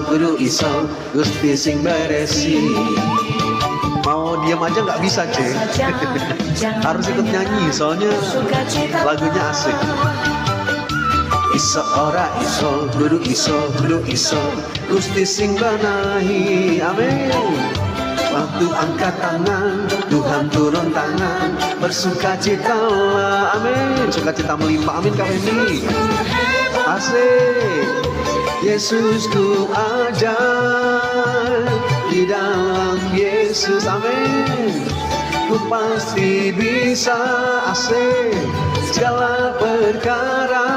Guru iso, Gusti sing beresi. Mau diam aja nggak bisa C. Harus ikut nyanyi, soalnya lagunya asik. Iso ora iso, kudu iso, Gusti sing benahi. Amin. Waktu angkat tangan, Tuhan turun tangan, bersukacitalah. Amin. Sukacita melimpah. Amin Kak Feni. Asik. Yesusku ajar, di dalam Yesus. Amin. Ku pasti bisa. Asik. Segala perkara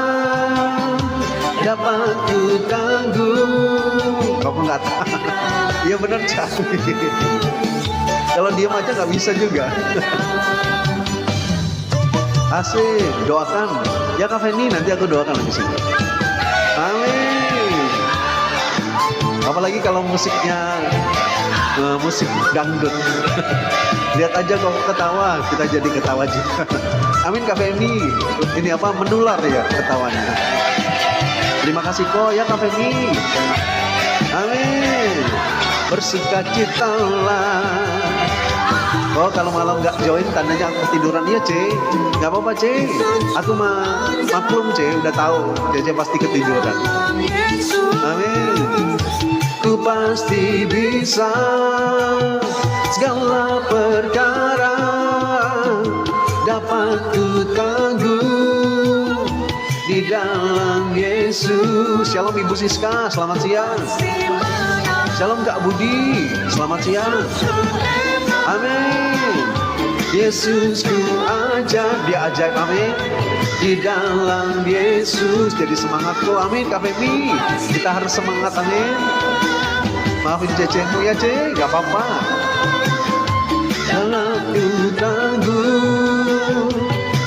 dapat ku tanggung. Kamu nggak tahu? Iya benar Cak. Kalau diam aja nggak bisa juga. Asik, doakan. Ya Kak Feni, nanti aku doakan lagi sini. Amin. Apalagi kalau musiknya musik dangdut. Lihat aja kamu ketawa, kita jadi ketawa juga. Amin Kak Feni. Ini apa, menular ya ketawanya. Terima kasih kok ya Kak Feni. Amin. Bersukacitalah. Oh kalau malam nggak join tandanya aku ketiduran. Iya C, nggak apa-apa C. Aku maklum C, udah tahu C pasti ketiduran. Amin. Ku pasti bisa segala perkara dapat ku tanggung di dalam Yesus. Shalom Ibu Siska, selamat siang. Shalom Kak Budi, selamat siang. Amin. Yesus ku ajar, dia ajaib. Amin. Di dalam Yesus jadi semangatku. Amin Kak Femi, kita harus semangat. Amin. Maafin Cece-mu ya Ce, gak apa-apa. Dalam ku tangguh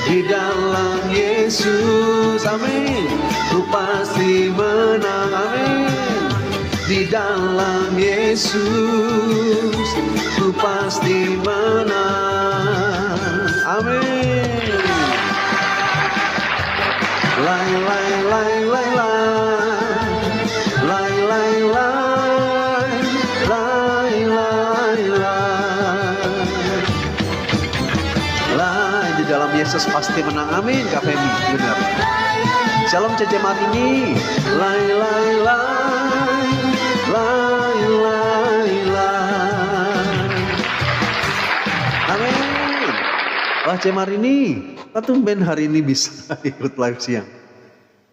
di dalam Yesus. Amin. Ku pasti menang. Amin. Di dalam Yesus ku pasti menang. Amin. Lai lai lai lai lai lai lai lai lai lai di dalam Yesus pasti menang. Amin Kak Femi, benar. Shalom Cece Marini. Lai lai lai lai lai lai. Amin. Wah Cece Marini, tumben hari ini bisa ikut live siang.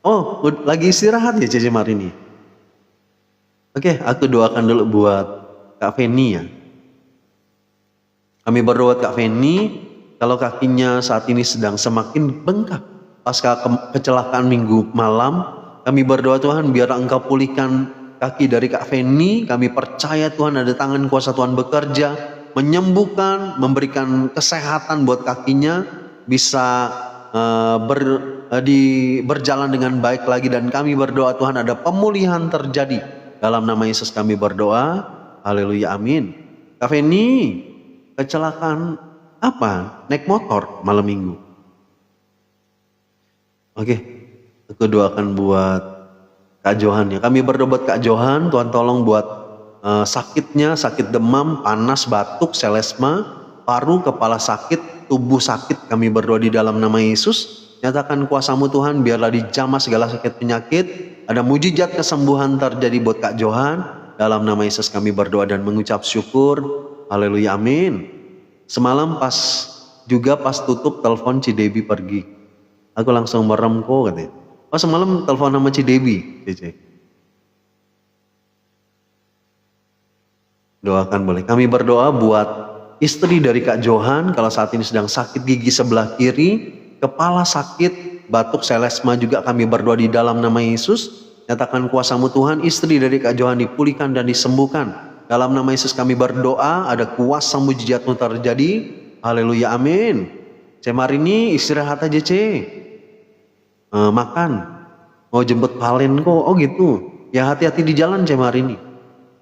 Oh, lagi istirahat ya Cece Marini. Oke, aku doakan dulu buat Kak Feni ya. Kami berdoa Kak Feni, kalau kakinya saat ini sedang semakin bengkak pasca kecelakaan minggu malam, kami berdoa Tuhan biar Engkau pulihkan kaki dari Kak Feni. Kami percaya Tuhan ada tangan kuasa Tuhan bekerja, menyembuhkan, memberikan kesehatan buat kakinya, bisa berjalan dengan baik lagi. Dan kami berdoa Tuhan ada pemulihan terjadi. Dalam nama Yesus kami berdoa. Haleluya, amin. Kak Feni, kecelakaan apa? Naik motor malam minggu. Oke, aku doakan buat Kak Johan ya. Kami berdoa buat Kak Johan, Tuhan tolong buat sakitnya, sakit demam, panas, batuk, selesma, paru, kepala sakit, tubuh sakit. Kami berdoa di dalam nama Yesus. Nyatakan kuasa-Mu Tuhan, biarlah dijamah segala sakit penyakit. Ada mujizat kesembuhan terjadi buat Kak Johan. Dalam nama Yesus kami berdoa dan mengucap syukur. Haleluya, amin. Semalam pas tutup telepon Cidebi pergi. Aku langsung merem kok katanya. Oh semalam telepon sama Cidebi, Cece. Doakan boleh. Kami berdoa buat istri dari Kak Johan. Kalau saat ini sedang sakit gigi sebelah kiri, kepala sakit, batuk, selesma juga kami berdoa di dalam nama Yesus. Nyatakan kuasa-Mu Tuhan, istri dari Kak Johan dipulihkan dan disembuhkan. Dalam nama Yesus kami berdoa, ada kuasa mujizat-Mu terjadi. Haleluya, amin. Cemar ini istirahat aja Ce. Makan. Mau jemput Valen kok. Oh gitu. Ya hati-hati di jalan Cemar ini.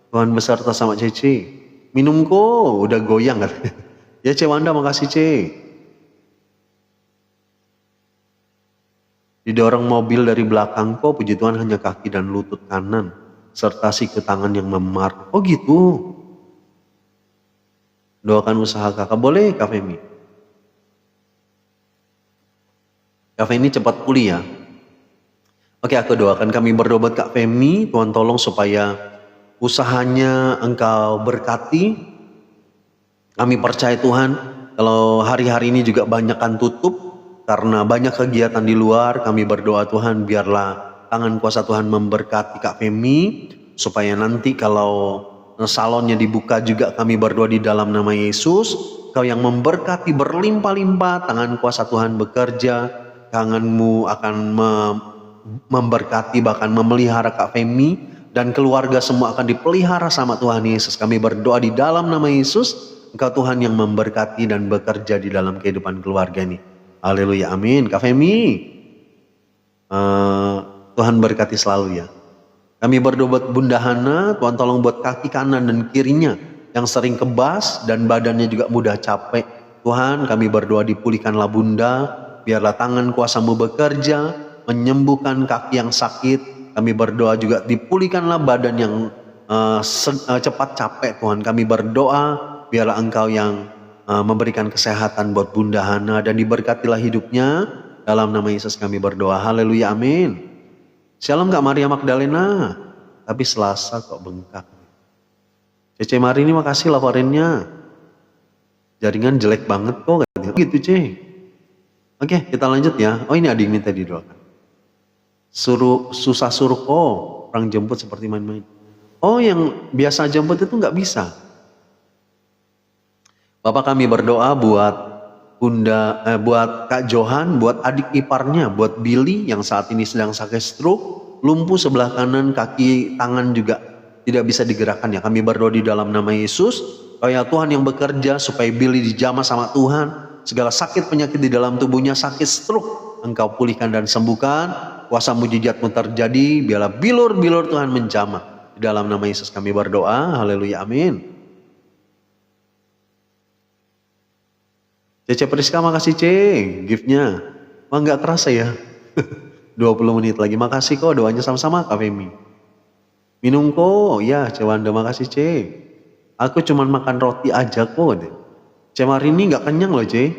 Tuhan beserta sama Cece. Minum kok, udah goyang katanya. Ya Ce Wanda, makasih Ce. Didorong mobil dari belakang kok, puji Tuhan hanya kaki dan lutut kanan, serta siku tangan yang memar. Oh gitu. Doakan usaha kakak. Boleh Kak Femi? Kak Femi cepat pulih ya. Oke, aku doakan, kami berdoa buat Kak Femi, Tuhan tolong supaya usahanya Engkau berkati. Kami percaya Tuhan, kalau hari-hari ini juga banyakkan tutup karena banyak kegiatan di luar. Kami berdoa Tuhan, biarlah tangan kuasa Tuhan memberkati Kak Femi, supaya nanti kalau salonnya dibuka juga kami berdoa di dalam nama Yesus. Kau yang memberkati berlimpah-limpah, tangan kuasa Tuhan bekerja, tanganmu akan memberkati bahkan memelihara Kak Femi dan keluarga semua akan dipelihara sama Tuhan Yesus. Kami berdoa di dalam nama Yesus, Engkau Tuhan yang memberkati dan bekerja di dalam kehidupan keluarga ini. Haleluya, amin. Kak Femi, Tuhan berkati selalu ya. Kami berdoa buat Bunda Hana, Tuhan tolong buat kaki kanan dan kirinya yang sering kebas dan badannya juga mudah capek. Tuhan, kami berdoa dipulihkanlah Bunda, biarlah tangan kuasa-Mu bekerja, menyembuhkan kaki yang sakit. Kami berdoa juga dipulihkanlah badan yang cepat capek Tuhan. Kami berdoa biarlah Engkau yang memberikan kesehatan buat Bunda Hana dan diberkatilah hidupnya. Dalam nama Yesus kami berdoa. Haleluya, amin. Shalom Kak Maria Magdalena. Tapi Selasa kok bengkak. Cece Mari ini makasih laporannya. Jaringan jelek banget kok. Gitu Ce. Oke, kita lanjut ya. Oh, ini ada yang minta didoakan. Susah suruh orang jemput seperti main-main. Oh, yang biasa jemput itu nggak bisa. Bapak kami berdoa buat buat Kak Johan, buat adik iparnya, buat Billy yang saat ini sedang sakit stroke, lumpuh sebelah kanan, kaki, tangan juga tidak bisa digerakkan ya. Kami berdoa di dalam nama Yesus, supaya Tuhan yang bekerja, supaya Billy dijamah sama Tuhan. Segala sakit penyakit di dalam tubuhnya, sakit stroke, Engkau pulihkan dan sembuhkan. Kuasa mujizat-Mu terjadi, biarlah bilur-bilur Tuhan menjamah. Di dalam nama Yesus kami berdoa, haleluya, amin. Cece Priska makasih Ce, giftnya. Wah nggak kerasa ya, 20 menit lagi. Makasih kok doanya sama-sama Kak Femi. Minum kok, ya Cewanda makasih Ce. Aku cuman makan roti aja kok. Ce Mari ini nggak kenyang loh Ce,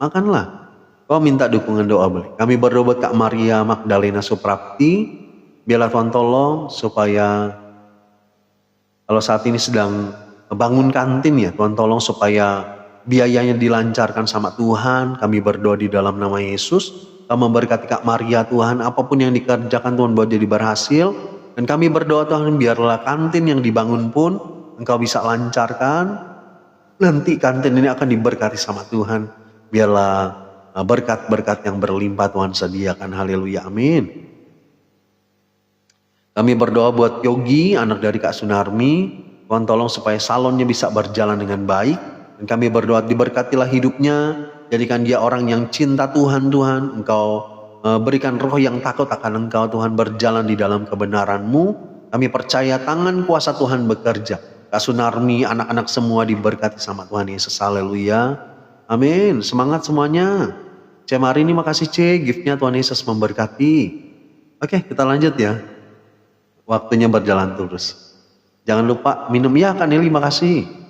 makanlah. Kau minta dukungan doa boleh. Kami berdoa buat Kak Maria Magdalena Suprapti. Biarlah Tuhan tolong supaya kalau saat ini sedang bangun kantin ya, Tuhan tolong supaya biayanya dilancarkan sama Tuhan. Kami berdoa di dalam nama Yesus. Kau memberkati Kak Maria Tuhan, apapun yang dikerjakan Tuhan buat jadi berhasil. Dan kami berdoa Tuhan, biarlah kantin yang dibangun pun Engkau bisa lancarkan. Nanti kantin ini akan diberkati sama Tuhan. Biarlah berkat-berkat yang berlimpah Tuhan sediakan. Haleluya, amin. Kami berdoa buat Yogi, anak dari Kak Sunarmi. Tuhan tolong supaya salonnya bisa berjalan dengan baik. Dan kami berdoa diberkatilah hidupnya. Jadikan dia orang yang cinta Tuhan, Tuhan. Engkau berikan roh yang takut akan Engkau, Tuhan, berjalan di dalam kebenaran-Mu. Kami percaya tangan kuasa Tuhan bekerja. Kak Sunarmi, anak-anak semua diberkati sama Tuhan Yesus. Haleluya, amin. Semangat semuanya. Ce Mari ini makasih Ce, giftnya Tuhan Yesus memberkati. Oke, kita lanjut ya. Waktunya berjalan terus. Jangan lupa minum ya Kak Nelly, makasih.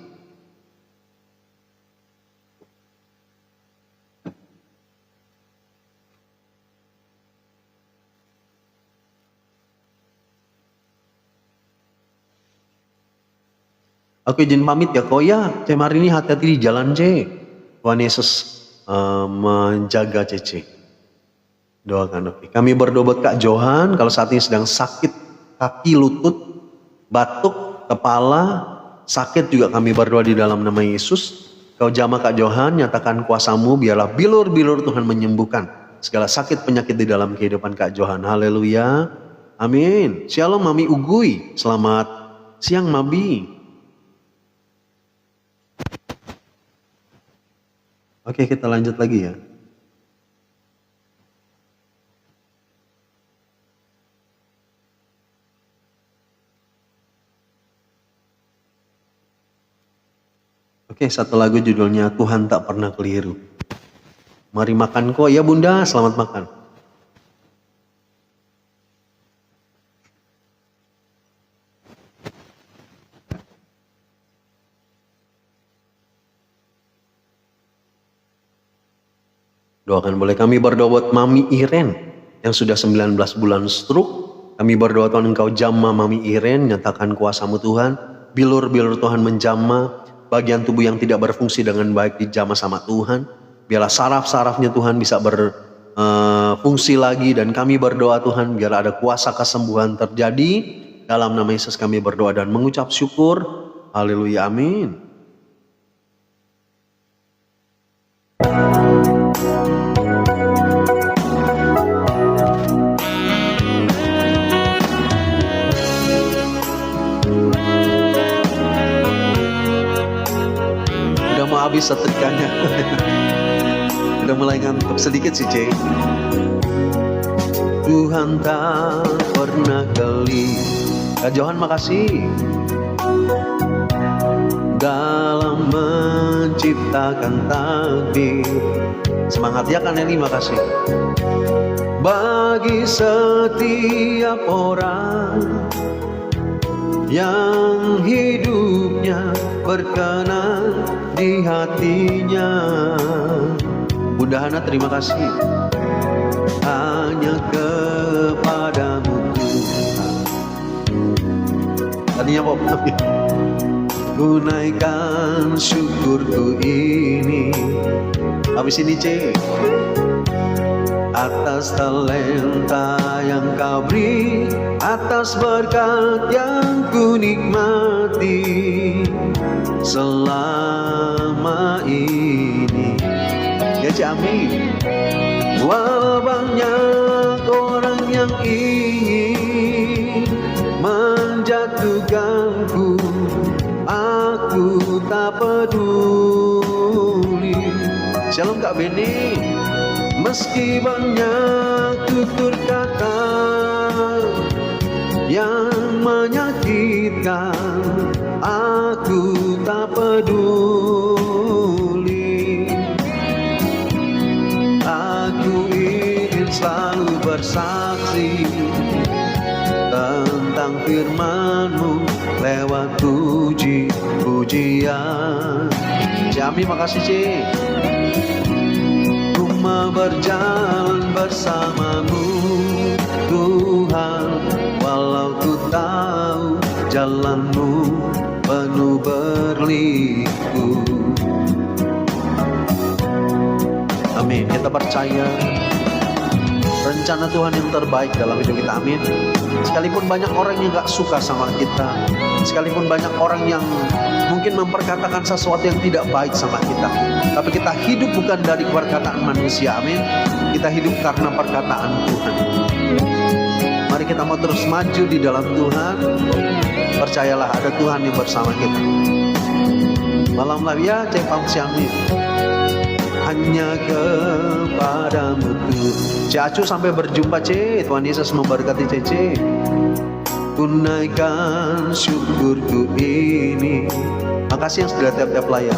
Aku izin pamit ya kok ya. Ce Mari ini hati-hati di jalan Ce. Tuhan Yesus menjaga Cece. Doakan oke. Kami berdoa buat Kak Johan, kalau saat ini sedang sakit kaki, lutut, batuk, kepala, sakit juga kami berdoa di dalam nama Yesus. Kau jamah Kak Johan, nyatakan kuasa-Mu, biarlah bilur-bilur Tuhan menyembuhkan segala sakit penyakit di dalam kehidupan Kak Johan. Haleluya, amin. Shalom Mami Uguy, selamat siang Mami. Oke, kita lanjut lagi ya. Oke, satu lagu judulnya Tuhan Tak Pernah Keliru. Mari makan kok ya Bunda, selamat makan. Doakan boleh, kami berdoa buat Mami Iren. yang sudah 19 bulan stroke. Kami berdoa Tuhan Engkau jamah Mami Iren, nyatakan kuasa-Mu Tuhan. Bilur-bilur Tuhan menjamah, bagian tubuh yang tidak berfungsi dengan baik dijamah sama Tuhan. Biarlah saraf-sarafnya Tuhan bisa berfungsi lagi, dan kami berdoa Tuhan biarlah ada kuasa kesembuhan terjadi. Dalam nama Yesus kami berdoa dan mengucap syukur. Haleluya, amin. Udah mau habis setrikanya. Udah mulai ngantuk sedikit sih, Cek. Tuhan tak pernah geli. Kak Johan makasih. Dalam menciptakan takdir. Semangat ya Kak Nelly, makasih. Bagi setiap orang yang hidupnya berkenan di hatinya. Bunda Hana terima kasih. Hanya kepadamu Tuhan. Tadinya Bob. Tunaikan syukurku ini. Habis ini C. Atas talenta yang kau beri, atas berkat yang ku nikmati selama ini. Ya C, amin. Walau banyak orang yang ingin menjatuhkanku, aku tak peduli. Shalom Kak Beni. Meski banyak tutur kata yang menyakitkan, aku tak peduli. Aku ingin selalu bersaksi tentang firman-Mu lewat puji-pujian. Jami makasih Ci. Ku mau berjalan bersama-Mu Tuhan, walau ku tahu jalan-Mu penuh berliku. Amin. Kita percaya rencana Tuhan yang terbaik dalam hidup kita, amin. Sekalipun banyak orang yang gak suka sama kita, sekalipun banyak orang yang mungkin memperkatakan sesuatu yang tidak baik sama kita, tapi kita hidup bukan dari perkataan manusia, amin. Kita hidup karena perkataan Tuhan. Mari kita mau terus maju di dalam Tuhan. Percayalah ada Tuhan yang bersama kita. Malam ya, Cepam Syami. Hanya kepadamu Tuhan. Cacu sampai berjumpa C. Tuhan Yesus memberkati Cece. Tunaikan syukurku ini. Makasih yang sudah tiap-tiap layar.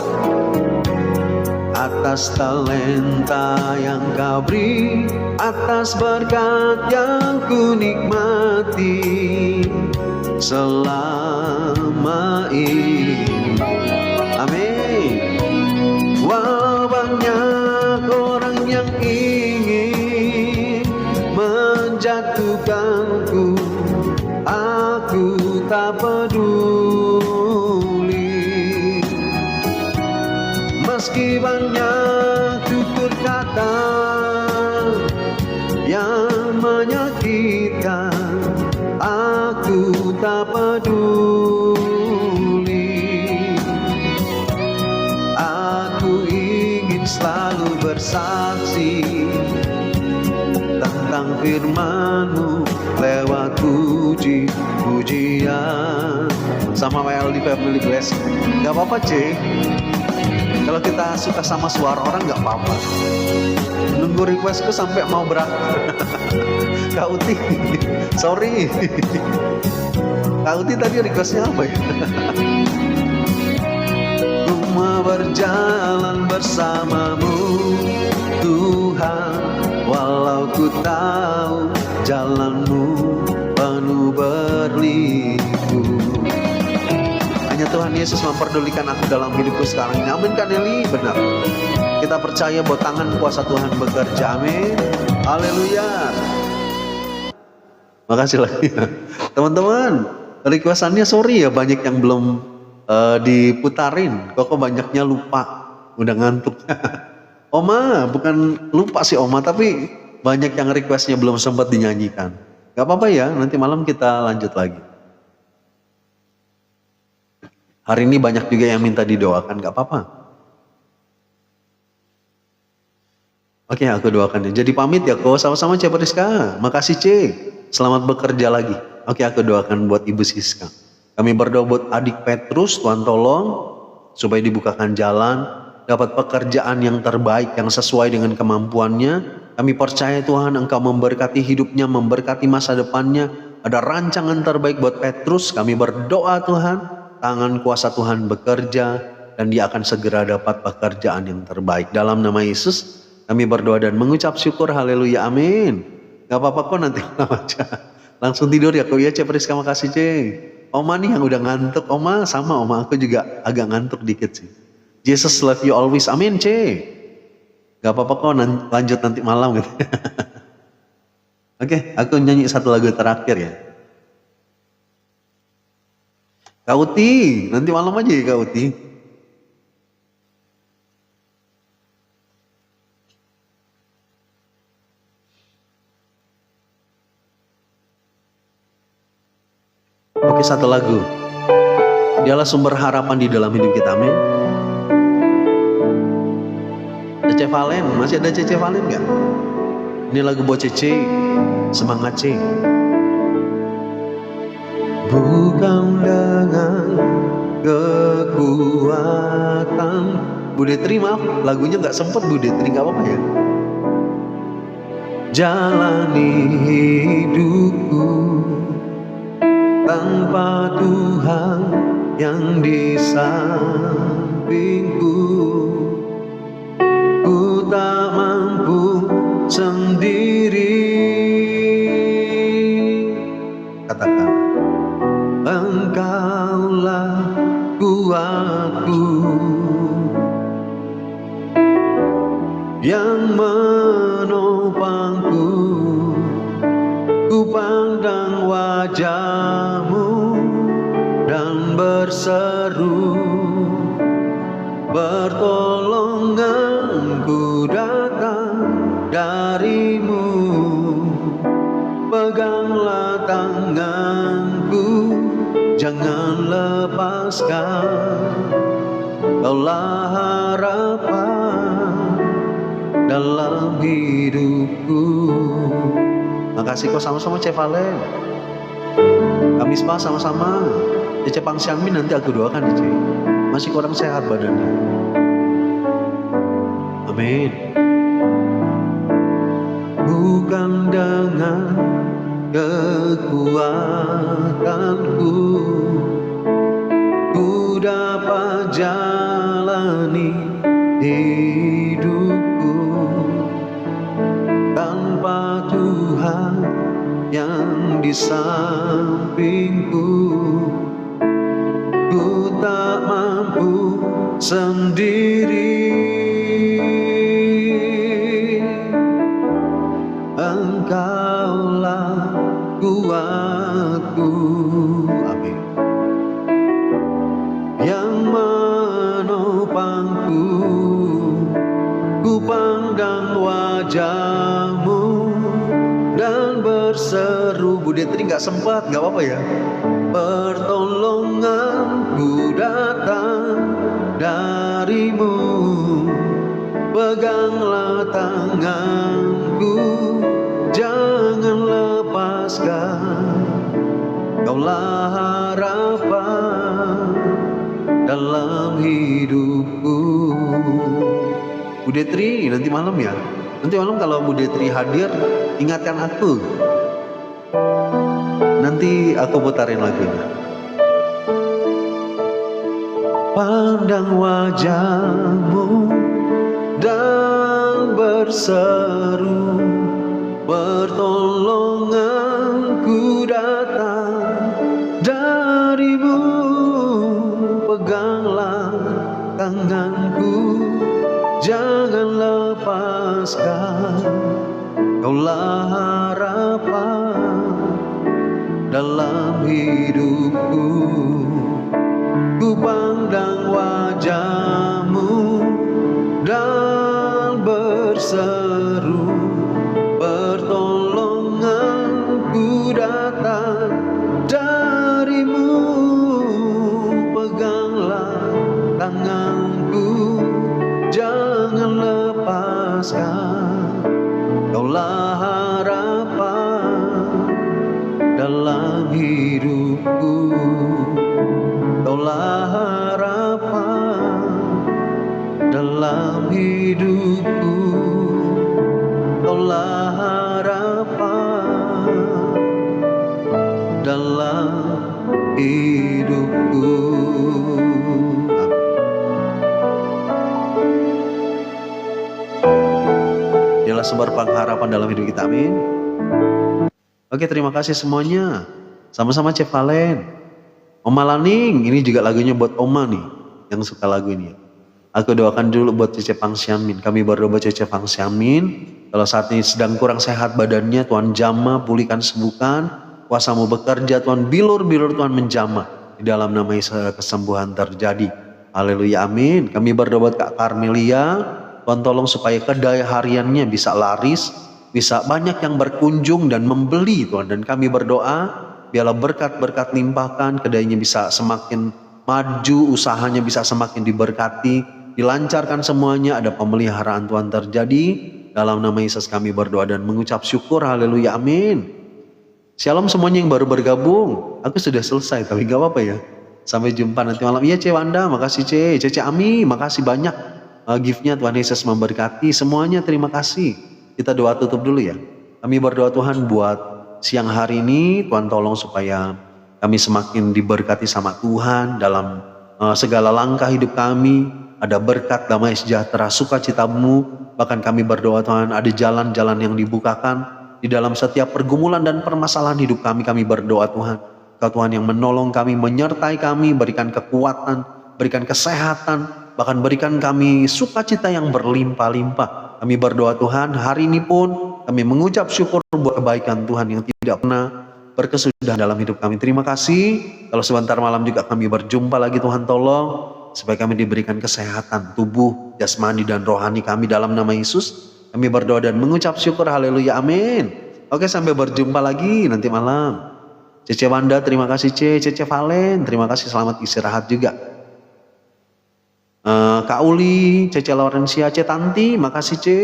Atas talenta yang kau beri, atas berkat yang ku nikmati selama ini. Amin. Walau banyak orang yang ingin menjatuhkanku, aku tak peduli. Meski banyak tutur kata yang menyakitkan, aku tak peduli. Aku ingin selalu bersaksi tentang firman-Mu lewat puji-pujian. Sama WL di Family Blessing. Gak apa-apa C. Kalau kita suka sama suara orang gak apa-apa. Nunggu requestku sampai mau berangkat. Kak Uti, sorry. Kak Uti tadi requestnya apa ya? Ku mau berjalan bersama-Mu Tuhan, walau ku tahu jalan-Mu penuh berliku. Hanya Tuhan Yesus memperdulikan aku dalam hidupku sekarang ini. Amin kan Nelly? Benar. Kita percaya bahwa tangan kuasa Tuhan bekerja. Amin. Haleluya. Makasih lagi. Teman-teman, requestannya sorry ya banyak yang belum diputarin. Kok banyaknya lupa, udah ngantuk. Oma, bukan lupa sih Oma, tapi banyak yang requestnya belum sempat dinyanyikan. Gak apa-apa ya, nanti malam kita lanjut lagi. Hari ini banyak juga yang minta didoakan, gak apa-apa. Oke, aku doakan ya. Jadi pamit ya kok, sama-sama C. Priska. Makasih C. Selamat bekerja lagi. Oke, aku doakan buat Ibu Siska. Kami berdoa buat adik Petrus, Tuhan tolong supaya dibukakan jalan, dapat pekerjaan yang terbaik, yang sesuai dengan kemampuannya. Kami percaya Tuhan Engkau memberkati hidupnya, memberkati masa depannya. Ada rancangan terbaik buat Petrus. Kami berdoa Tuhan, tangan kuasa Tuhan bekerja dan dia akan segera dapat pekerjaan yang terbaik. Dalam nama Yesus kami berdoa dan mengucap syukur. Haleluya, amin. Gak apa-apa kok, nanti malam aja. Langsung tidur ya kok ya C. Priska, makasih C. Oma nih yang udah ngantuk. Oma sama Oma, aku juga agak ngantuk dikit sih. Jesus love you always, amin C. Gak apa-apa kok, lanjut nanti malam gitu. Oke, aku nyanyi satu lagu terakhir ya. Kak Uti, nanti malam aja ya Kak Uti. Oke, satu lagu. Dialah sumber harapan di dalam hidup kita, amin. Cece Valen, masih ada Cece Valen gak? Ini lagu buat Cece, semangat C. Bukan dengan kekuatan. Bu Detri maaf, lagunya gak sempet Bu Detri, gak apa-apa ya. Jalani hidupku tanpa Tuhan yang di sampingku, ku tak mampu sendiri. Katakan, Engkaulah kuatku yang menopangku. Ku pandang wajah-Mu dan berseru, pertolonganku datang dari-Mu. Peganglah tanganku, jangan lepaskan. Kaulah harapan dalam hidupku. Makasih kok, sama-sama Cek Valen. Kamis Pak sama-sama. Cece Pang Siangmin nanti aku doakan ya Cek. Masih kurang sehat badannya. Amin. Bukan dengan kekuatanku ku dapat jalani hidupku tanpa Tuhan yang di sampingku. Ku tak mampu sendiri. Engkaulah kuatku, amin, yang menopangku. Ku pandang wajah-Mu dan berseru. Bu Detri gak sempat, gak apa-apa ya. Pertolonganku datang dari-Mu. Peganglah tanganku, jangan lepaskan. Kaulah harapan dalam hidupku. Bu Detri nanti malam ya. Nanti malam kalau Bu Detri hadir, ingatkan aku. Nanti aku putarin lagunya. Pandang wajah-Mu dan berseru, pertolonganku datang dari-Mu. Peganglah tanganku, jangan lepaskan. Kaulah harapan dalam hidupku. Ku pandang wajahmu dan berseru, pertolonganku datang darimu. Peganglah tanganku, jangan lepaskan. Kaulah harapan dalam hidupku. Kaulah harapan dalam hidupku. Kaulah harapan dalam hidupku. Dialah sumber pengharapan dalam hidup kita, amin. Oke, terima kasih semuanya. Sama-sama Cep Valen. Oma Laning, ini juga lagunya buat Oma nih, yang suka lagu ini. Aku doakan dulu buat Cece Pangsiamin. Kami berdoa buat Cece Pangsiamin. Kalau saat ini sedang kurang sehat badannya, Tuhan jamah, pulihkan, sembuhkan. Kuasamu bekerja, Tuhan bilur-bilur, Tuhan menjamah. Di dalam nama Yesus kesembuhan terjadi. Haleluya, amin. Kami berdoa buat Kak Karmelia. Tuhan tolong supaya kedai hariannya bisa laris, bisa banyak yang berkunjung dan membeli, Tuhan. Dan kami berdoa, biarlah berkat-berkat limpahkan, kedainya bisa semakin maju, usahanya bisa semakin diberkati, dilancarkan semuanya, ada pemeliharaan Tuhan terjadi. Dalam nama Yesus kami berdoa dan mengucap syukur, haleluya, amin. Shalom semuanya yang baru bergabung. Aku sudah selesai, tapi gak apa-apa ya. Sampai jumpa nanti malam. Iya Ce Wanda, makasih Ce. Cece Ami, makasih banyak gift-nya. Tuhan Yesus memberkati semuanya, terima kasih. Kita doa tutup dulu ya. Kami berdoa Tuhan buat siang hari ini, Tuhan tolong supaya kami semakin diberkati sama Tuhan dalam segala langkah hidup kami. Ada berkat, damai, sejahtera, sukacita-Mu. Bahkan kami berdoa Tuhan ada jalan-jalan yang dibukakan di dalam setiap pergumulan dan permasalahan hidup kami. Kami berdoa Tuhan, Kau Tuhan yang menolong kami, menyertai kami, berikan kekuatan, berikan kesehatan, bahkan berikan kami sukacita yang berlimpah-limpah. Kami berdoa Tuhan, hari ini pun kami mengucap syukur buat kebaikan Tuhan yang tidak pernah berkesudahan dalam hidup kami. Terima kasih. Kalau sebentar malam juga kami berjumpa lagi, Tuhan tolong supaya kami diberikan kesehatan tubuh, jasmani dan rohani kami dalam nama Yesus. Kami berdoa dan mengucap syukur, haleluya, amin. Oke, sampai berjumpa lagi nanti malam. Cece Wanda, terima kasih Ce. Cece Valen, terima kasih, selamat istirahat juga. Kak Uli, Cece Laurencia, Ce Tanti, makasih Ce.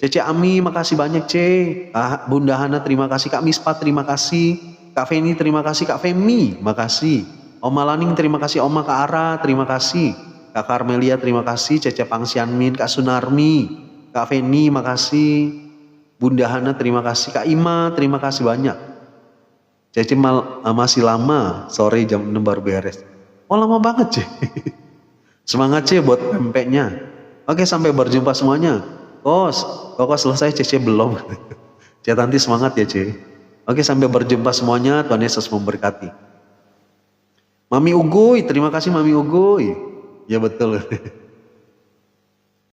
Cece Ami, makasih banyak Ce. Kak Bunda Hana, terima kasih. Kak Mispa, terima kasih. Kak Feni, terima kasih. Kak Femi, makasih. Oma Laning, terima kasih. Oma Kak Ara, terima kasih. Kak Karmelia, terima kasih. Cece Pangsianmin, Kak Sunarmi, Kak Feni, makasih. Bunda Hana, terima kasih. Kak Ima, terima kasih banyak. Cece masih lama, sore jam 6 baru beres. Oh lama banget Ce. Semangat Ce buat pempeknya. Oke, sampai berjumpa semuanya. Kok selesai, Cece belum. Ce Tanti semangat ya Ce. Oke, sampai berjumpa semuanya. Tuhan Yesus memberkati. Mami Uguy, terima kasih Mami Uguy. Ya betul.